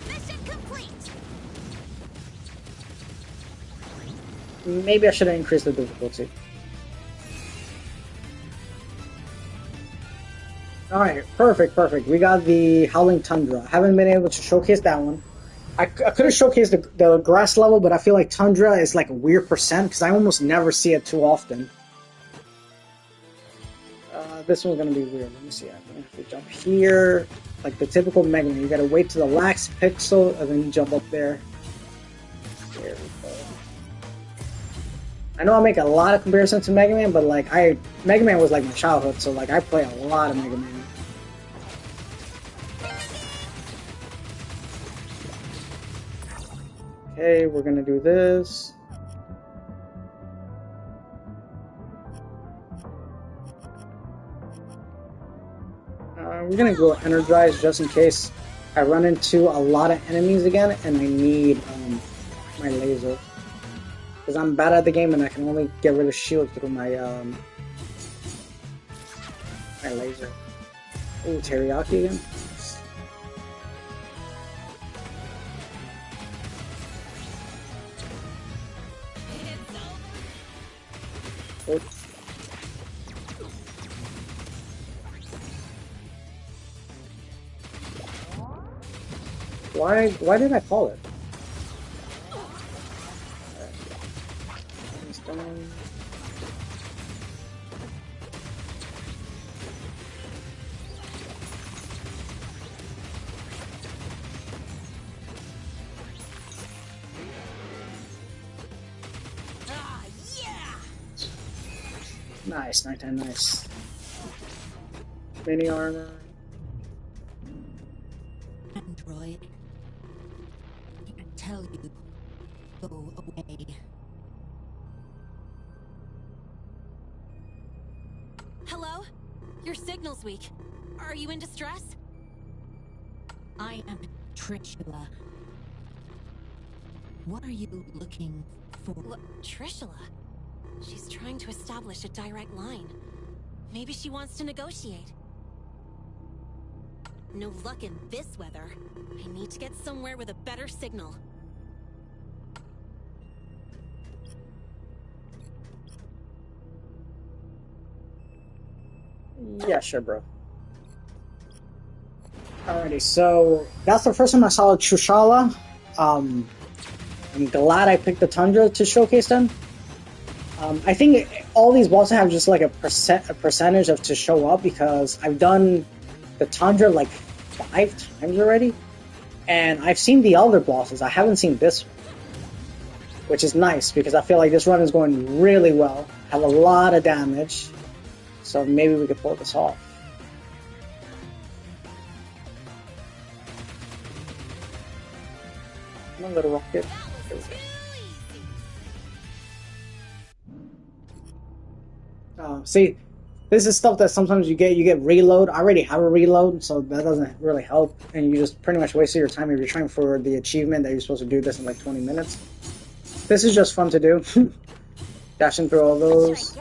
mission complete. Maybe I should have increased the difficulty. Alright, perfect. We got the Howling Tundra. Haven't been able to showcase that one. I could have showcased the grass level, but I feel like Tundra is like a weird percent, because I almost never see it too often. This one's gonna be weird. Let me see. I think I have to jump here. Like the typical Mega Man. You gotta wait to the last pixel, and then you jump up there. There we go. I know I make a lot of comparisons to Mega Man, but like Mega Man was like my childhood, so like I play a lot of Mega Man. Okay, we're gonna do this. We're gonna go energize just in case I run into a lot of enemies again and I need my laser. Because I'm bad at the game and I can only get rid of shield through my my laser. Ooh, teriyaki again. Oops. Why did I call it? Ah, yeah. Nice, nice. Mini armor. Android, I tell you, go away. Hello? Your signal's weak. Are you in distress? I am Trishula. What are you looking for? Trishula? She's trying to establish a direct line. Maybe she wants to negotiate. No luck in this weather. I need to get somewhere with a better signal. Yeah, sure, bro. Alrighty, so that's the first time I saw Trushala. I'm glad I picked the Tundra to showcase them. I think all these bosses have just like a percentage of to show up because I've done the Tundra like 5 times already, and I've seen the other bosses. I haven't seen this one, which is nice because I feel like this run is going really well. Have a lot of damage, so maybe we could pull this off. Come on, little rocket. See, this is stuff that sometimes you get reload. I already have a reload, so that doesn't really help, and you just pretty much wasted your time if you're trying for the achievement that you're supposed to do this in like 20 minutes. This is just fun to do. Dashing through all those. I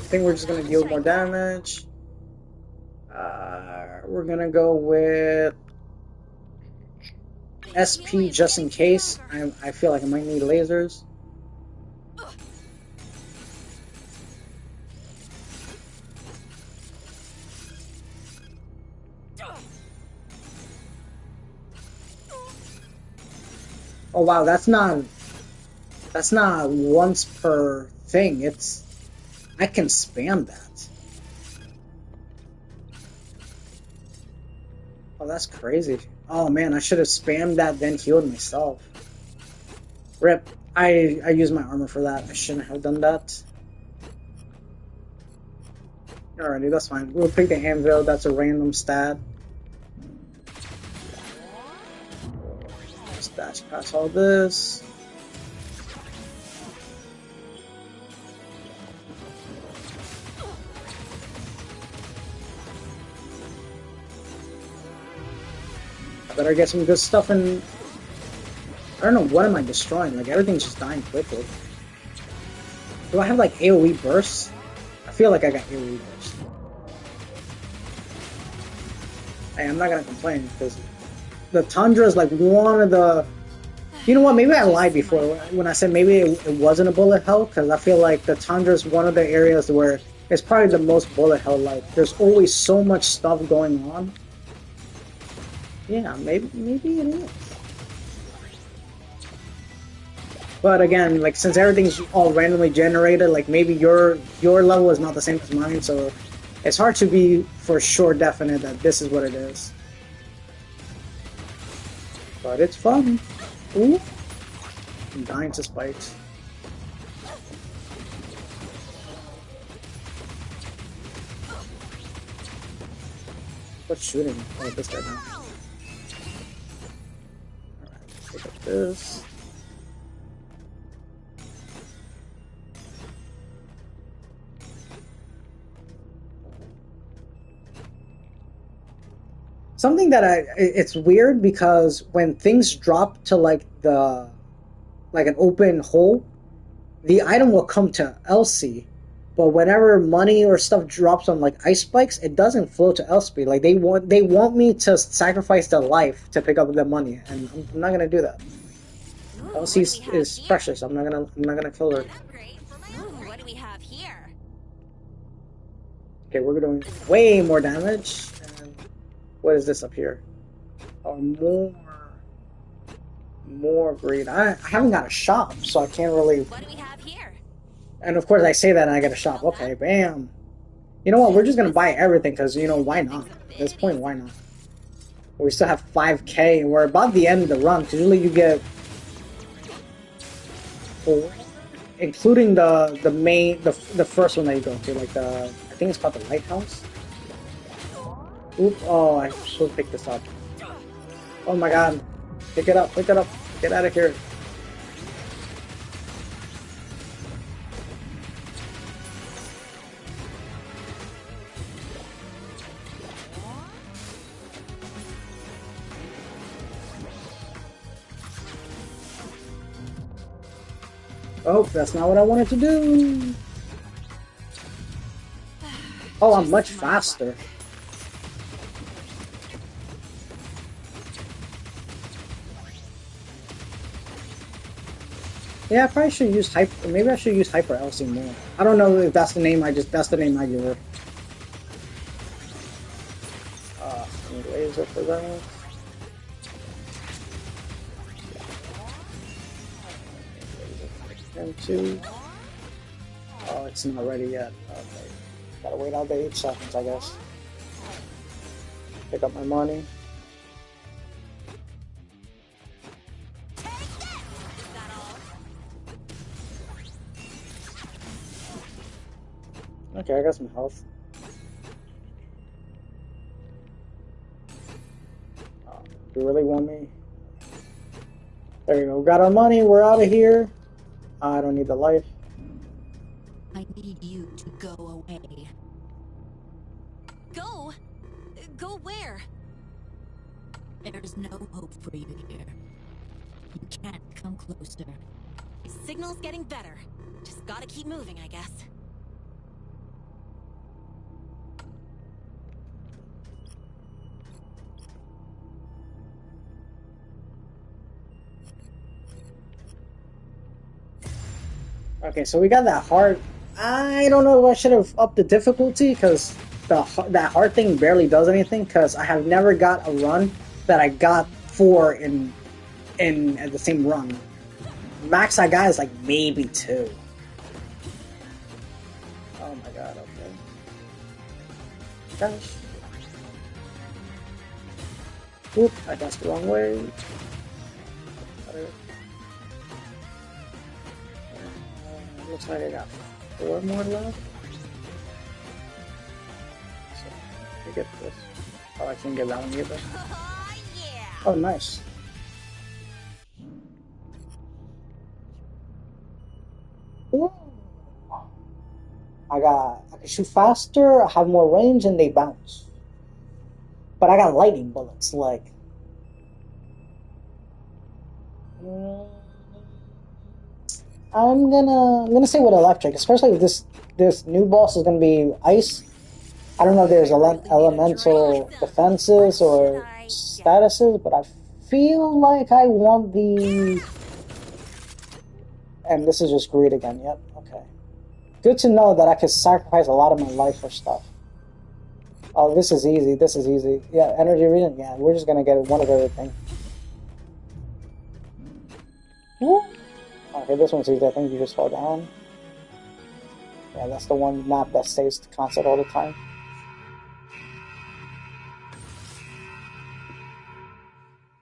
think we're just gonna deal more damage. We're gonna go with SP just in case. I feel like I might need lasers. Oh wow, that's not once per thing. I can spam that. Oh, that's crazy. Oh man, I should have spammed that then healed myself. Rip. I used my armor for that. I shouldn't have done that. Alrighty, that's fine. We'll pick the anvil. That's a random stat. Just dash past all this. I better get some good stuff in. I don't know, what am I destroying? Like, everything's just dying quickly. Do I have, like, AoE bursts? I feel like I got AoE bursts. Hey, I'm not gonna complain, because the Tundra is, like, one of the... You know what, maybe I lied before when I said maybe it wasn't a bullet hell, because I feel like the Tundra is one of the areas where it's probably the most bullet hell-like. There's always so much stuff going on. Yeah, maybe it is. But again, like, since everything's all randomly generated, like, maybe your level is not the same as mine, so it's hard to be for sure definite that this is what it is. But it's fun. Ooh. I'm dying to spikes. What's shooting? Oh, this guy now. Alright, pick up this. Something that it's weird because when things drop to like an open hole, the item will come to Elsie, but whenever money or stuff drops on like ice spikes, it doesn't flow to Elsie. Like they want me to sacrifice their life to pick up the money, and I'm not gonna do that. Elsie is precious. I'm not gonna kill her. What do we have here? Okay, we're doing way more damage. What is this up here? Oh, more greed. I haven't got a shop, so I can't really... What do we have here? And of course I say that and I get a shop. Okay, bam. You know what? We're just gonna buy everything because, you know, why not? At this point, why not? We still have 5k and we're about the end of the run. Usually you get... 4, including the first one that you go to, like I think it's called the lighthouse. Oop, oh, I should pick this up. Oh my god. Pick it up, get out of here. Oh, that's not what I wanted to do. Oh, I'm Just much my faster. luck. Yeah, I probably should use hyper. Maybe I should use Hyper Elsie more. I don't know if that's the name. That's the name I give her. Some laser for that. And two. Oh, it's not ready yet. Okay. Gotta wait all the 8 seconds, I guess. Pick up my money. Okay, I got some health. You really want me? There you go. Got our money. We're out of here. I don't need the life. I need you to go away. Go? Go where? There's no hope for you here. You can't come closer. Signal's getting better. Just gotta keep moving, I guess. Okay, so we got that hard. I don't know if I should have upped the difficulty because that hard thing barely does anything. Because I have never got a run that I got 4 in at the same run. Max I got is like maybe 2. Oh my god! Okay. Gosh. Oop! I danced the wrong way. Looks like I got 4 more left. So, let me get this. Oh, I can't get that one either. Oh, yeah! Oh, nice. Ooh. I can shoot faster, I have more range, and they bounce. But I got lightning bullets, like. I'm gonna say with electric, especially if this new boss is gonna be ice. I don't know if there's elemental defenses or statuses, but I feel like I want the. And this is just greed again. Yep. Okay. Good to know that I could sacrifice a lot of my life for stuff. Oh, this is easy. This is easy. Yeah, energy reading. Yeah, we're just gonna get one of everything. Woo. Okay, this one's easy. I think you just fall down. Yeah, that's the one map that stays constant all the time.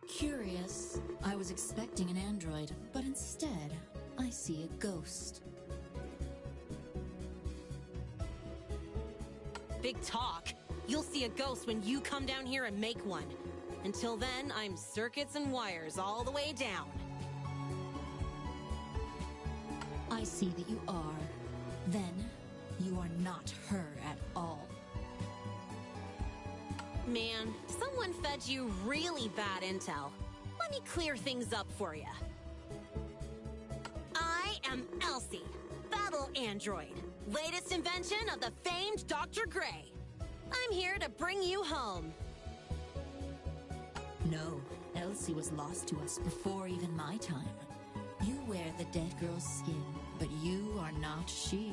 Curious. I was expecting an android, but instead, I see a ghost. Big talk. You'll see a ghost when you come down here and make one. Until then, I'm circuits and wires all the way down. I see that you are. Then, you are not her at all. Man, someone fed you really bad intel. Let me clear things up for you. I am Elsie, Battle Android, latest invention of the famed Dr. Gray. I'm here to bring you home. No, Elsie was lost to us before even my time. You wear the dead girl's skin, but you are not she.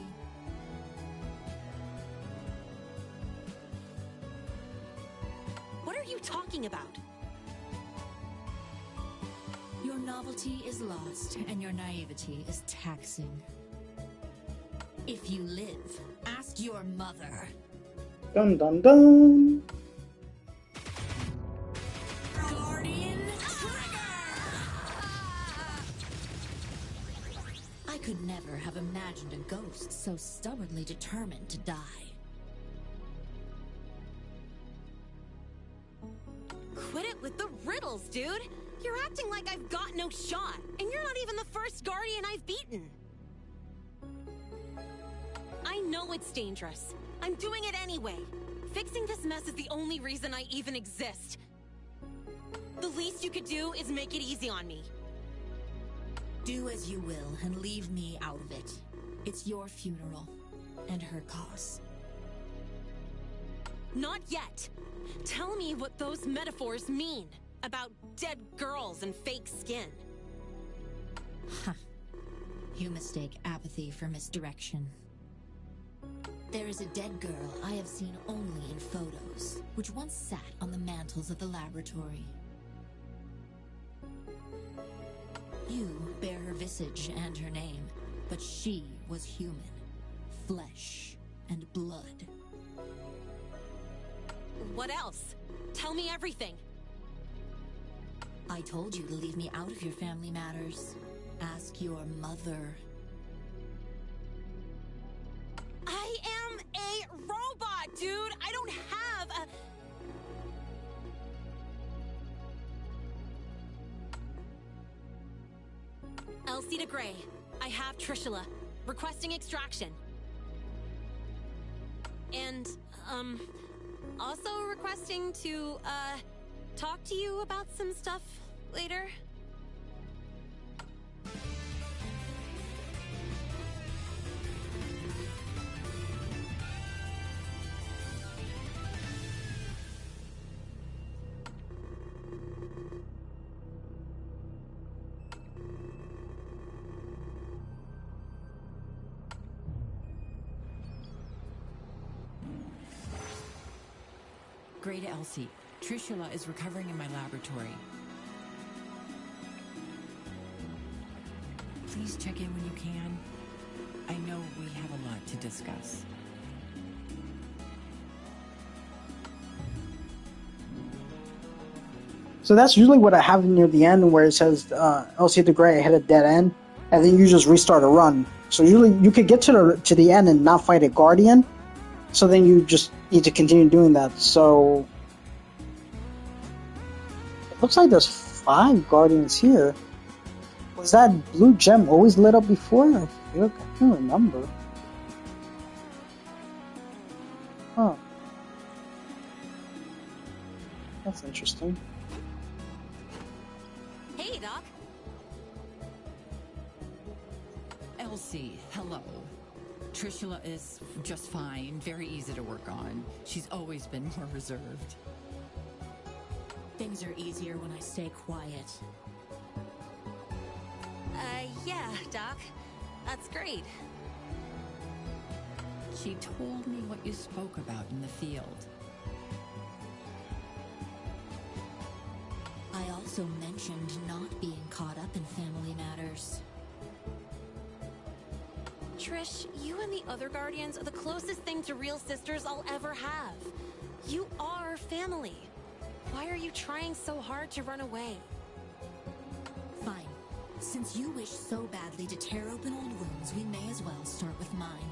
What are you talking about? Your novelty is lost, and your naivety is taxing. If you live, ask your mother. Dun dun dun! Guardian Trigger! I could never have imagined a ghost so stubbornly determined to die. Quit it with the riddles, dude! You're acting like I've got no shot, and you're not even the first Guardian I've beaten! I know it's dangerous. I'm doing it anyway. Fixing this mess is the only reason I even exist. The least you could do is make it easy on me. Do as you will and leave me out of it. It's your funeral and her cause. Not yet. Tell me what those metaphors mean about dead girls and fake skin. Huh. You mistake apathy for misdirection. There is a dead girl I have seen only in photos, which once sat on the mantels of the laboratory. You bear her visage and her name, but she was human, flesh and blood. What else? Tell me everything. I told you to leave me out of your family matters. Ask your mother. I am a robot, dude! I don't have a... Elsie de Grey, I have Trishula, requesting extraction. And, also requesting to, talk to you about some stuff later. Great, Elsie. Trishula is recovering in my laboratory. Please check in when you can. I know we have a lot to discuss. So that's usually what I have near the end, where it says Elsie de Grey hit a dead end, and then you just restart a run. So usually you could get to the end and not fight a guardian. So then you just need to continue doing that. So it looks like there's 5 guardians here. Was that blue gem always lit up before? I can't remember. Huh. That's interesting. Hey, Doc. Elsie, hello. Trishula is just fine, very easy to work on. She's always been more reserved. Things are easier when I stay quiet. Yeah, Doc. That's great. She told me what you spoke about in the field. I also mentioned not being caught up in family matters. Trish, you and the other Guardians are the closest thing to real sisters I'll ever have. You are family. Why are you trying so hard to run away? Fine. Since you wish so badly to tear open old wounds, we may as well start with mine.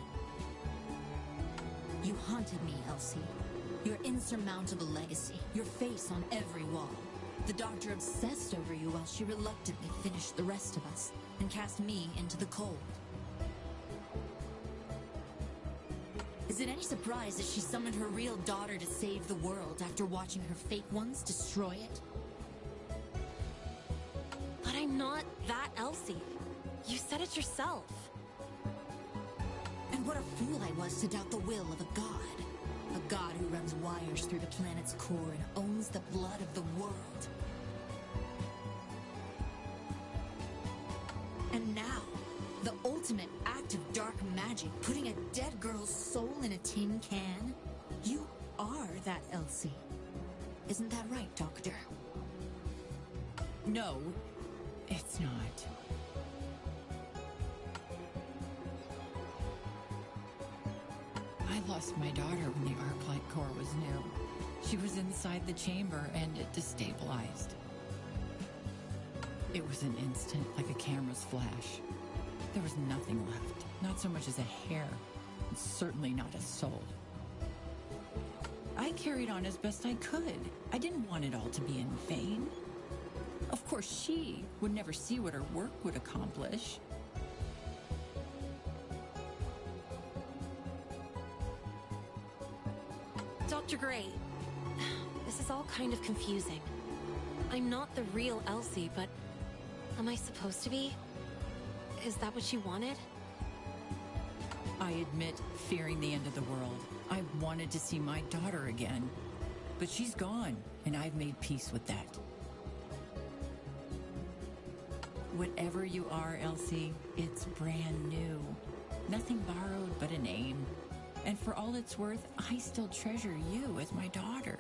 You haunted me, Elsie. Your insurmountable legacy, your face on every wall. The doctor obsessed over you while she reluctantly finished the rest of us and cast me into the cold. Is it any surprise that she summoned her real daughter to save the world after watching her fake ones destroy it? But I'm not that Elsie. You said it yourself. And what a fool I was to doubt the will of a god. A god who runs wires through the planet's core and owns the blood of the world. And now, the ultimate act of dark magic, putting a dead girl's soul in a tin can? You are that Elsie. Isn't that right, Doctor? No, it's not. I lost my daughter when the Arclight core was new. She was inside the chamber and it destabilized. It was an instant, like a camera's flash. There was nothing left, not so much as a hair, and certainly not a soul. I carried on as best I could. I didn't want it all to be in vain. Of course, she would never see what her work would accomplish. Dr. Gray, this is all kind of confusing. I'm not the real Elsie, but am I supposed to be? Is that what you wanted? I admit fearing the end of the world. I wanted to see my daughter again. But she's gone, and I've made peace with that. Whatever you are, Elsie, it's brand new. Nothing borrowed but a name. And for all it's worth, I still treasure you as my daughter.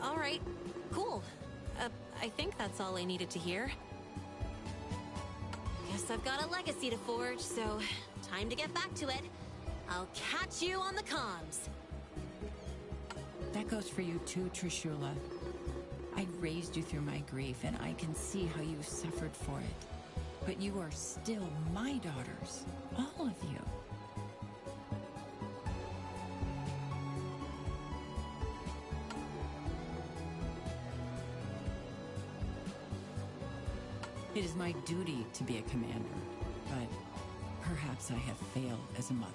All right. Cool. I think that's all I needed to hear. Guess I've got a legacy to forge, so time to get back to it. I'll catch you on the comms. That goes for you too, Trishula. I raised you through my grief, and I can see how you suffered for it. But you are still my daughters, all of you. It is my duty to be a commander, but perhaps I have failed as a mother.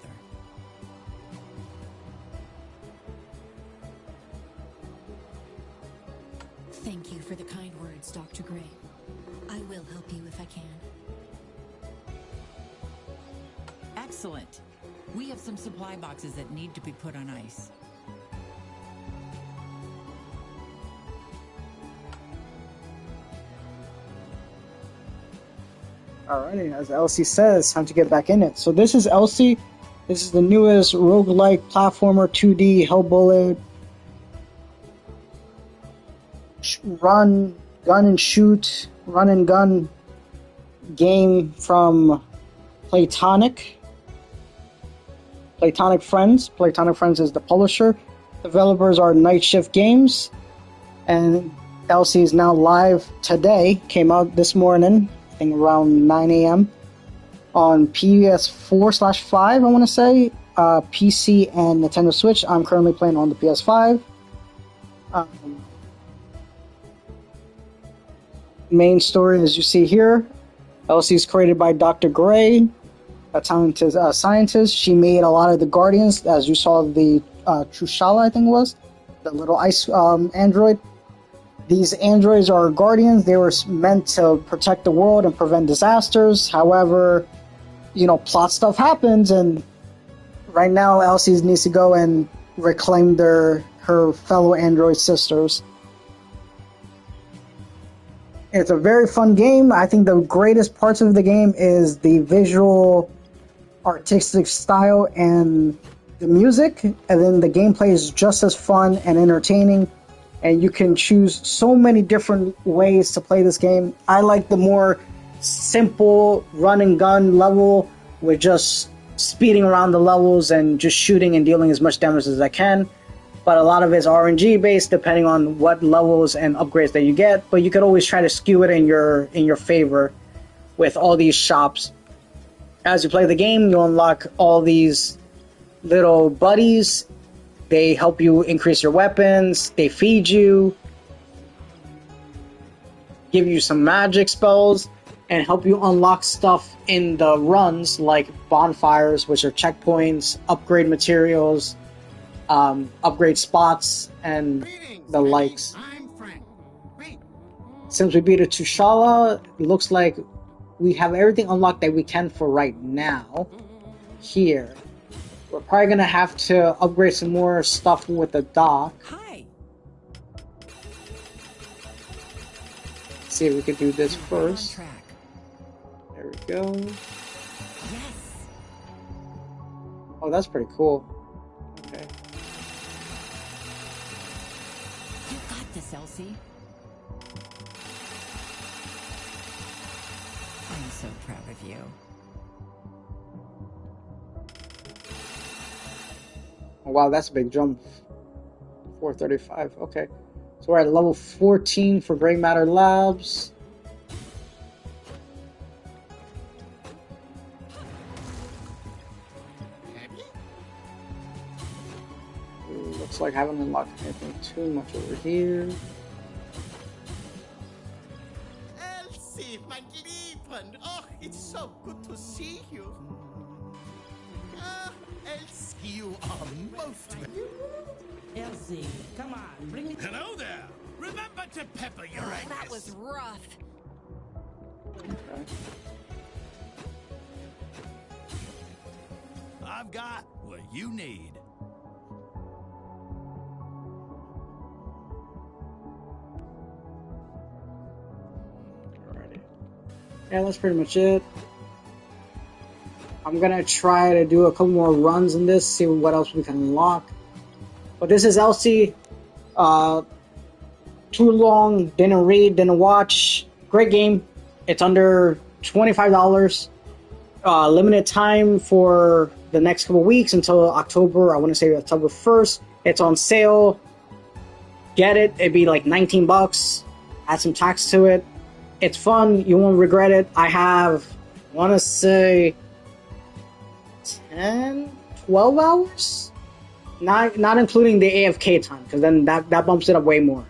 Thank you for the kind words, Dr. Gray. I will help you if I can. Excellent. We have some supply boxes that need to be put on ice. Alrighty, as Elsie says, time to get back in it. So this is Elsie. This is the newest roguelike platformer 2D Hellbullet run and gun game from Platonic Friends. Platonic Friends is the publisher. Developers are Night Shift Games, and Elsie is now live today. Came out this morning, I think around 9 a.m. on PS4/5, I want to say, PC and Nintendo Switch. I'm currently playing on the PS5. Main story, as you see here, Elsie is created by Dr. Gray, a talented scientist. She made a lot of the Guardians, as you saw the Trushala, I think it was, the little ice android. These androids are Guardians. They were meant to protect the world and prevent disasters. However, plot stuff happens, and right now Elsie needs to go and reclaim her fellow android sisters. It's a very fun game. I think the greatest parts of the game is the visual, artistic style and the music, and then the gameplay is just as fun and entertaining, and you can choose so many different ways to play this game. I like the more simple run and gun level with just speeding around the levels and just shooting and dealing as much damage as I can. But a lot of it's RNG based, depending on what levels and upgrades that you get. But you could always try to skew it in your favor with all these shops. As you play the game, you unlock all these little buddies. They help you increase your weapons. They feed you, give you some magic spells, and help you unlock stuff in the runs like bonfires, which are checkpoints, upgrade materials, upgrade spots, and the likes. I'm Frank. Wait. Since we beat a Trushala, it looks like we have everything unlocked that we can for right now. Here, we're probably gonna have to upgrade some more stuff with the dock. Hi. See if we can do this You're on first. track. There we go. Yes. Oh, that's pretty cool. Okay. You got this, Elsie. I'm so proud of you. Oh, wow, that's a big jump. 435. Okay. So we're at level 14 for Gray Matter Labs. Happy? Looks like I haven't unlocked anything too much over here. Elsie, mein Lieben. Oh, it's so good to see you. Ah, Elsie, you are most... Elsie, come on, bring it. Hello there. Remember to pepper your That Angus. was rough. I've got what you need. Alrighty. Yeah, that's pretty much it. I'm gonna try to do a couple more runs in this, see what else we can unlock. But this is Elsie. Too long, didn't read, didn't watch. Great game. It's under $25. Limited time for the next couple weeks until October. I want to say October 1st. It's on sale. Get it. It'd be like 19 bucks. Add some tax to it. It's fun. You won't regret it. I have, I want to say, 10, 12 hours? Not including the AFK time, because then that bumps it up way more.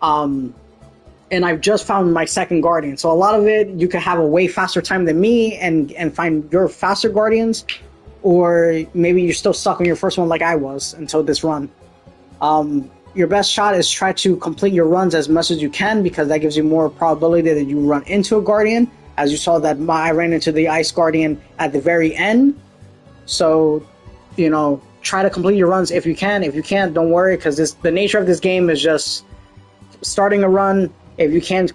And I've just found my second guardian, so a lot of it you could have a way faster time than me and find your faster guardians, or maybe you're still stuck on your first one like I was until this run. Your best shot is try to complete your runs as much as you can, because that gives you more probability that you run into a guardian. As you saw that I ran into the ice guardian at the very end. So, you know, try to complete your runs if you can. If you can't, don't worry, because the nature of this game is just starting a run. If you can't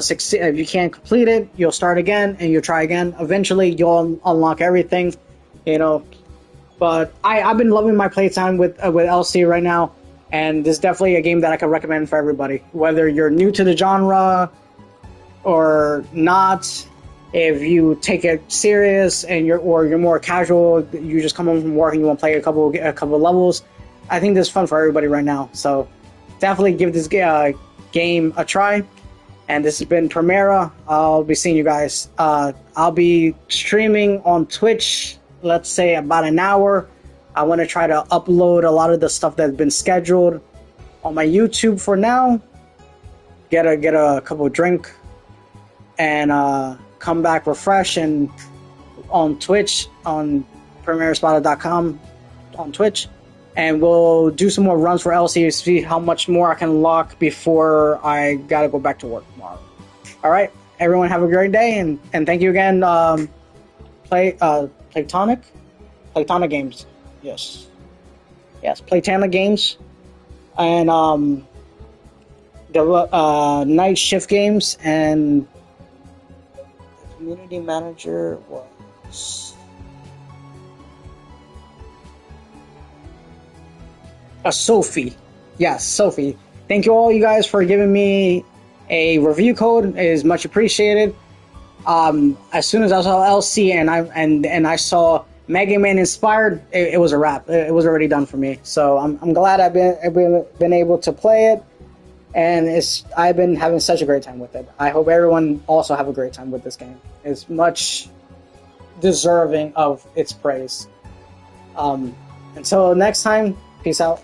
succeed, if you can't complete it, you'll start again and you'll try again. Eventually, you'll unlock everything, you know. But I've been loving my playtime with Elsie right now, and this is definitely a game that I can recommend for everybody, whether you're new to the genre or not. If you take it serious and you're more casual, you just come home from work and you want to play a couple of levels. I think this is fun for everybody right now. So definitely give this game a try. And this has been Primera. I'll be seeing you guys. I'll be streaming on Twitch, let's say about an hour. I want to try to upload a lot of the stuff that's been scheduled on my YouTube for now. Get a couple of drink and come back refresh, and on Twitch, on PrimeraSpada.com on Twitch. And we'll do some more runs for Elsie to see how much more I can unlock before I gotta go back to work tomorrow. Alright, everyone have a great day, and thank you again, Playtonic Games. Yes, Playtonic Games. And the Night Shift Games, and the community manager was Sophie. Yes, Sophie. Thank you all, you guys, for giving me a review code. It is much appreciated. As soon as I saw Elsie and I saw Mega Man inspired, it was a wrap. It was already done for me. So I'm glad I've been able to play it, and I've been having such a great time with it. I hope everyone also have a great time with this game. It's much deserving of its praise. Until next time, peace out.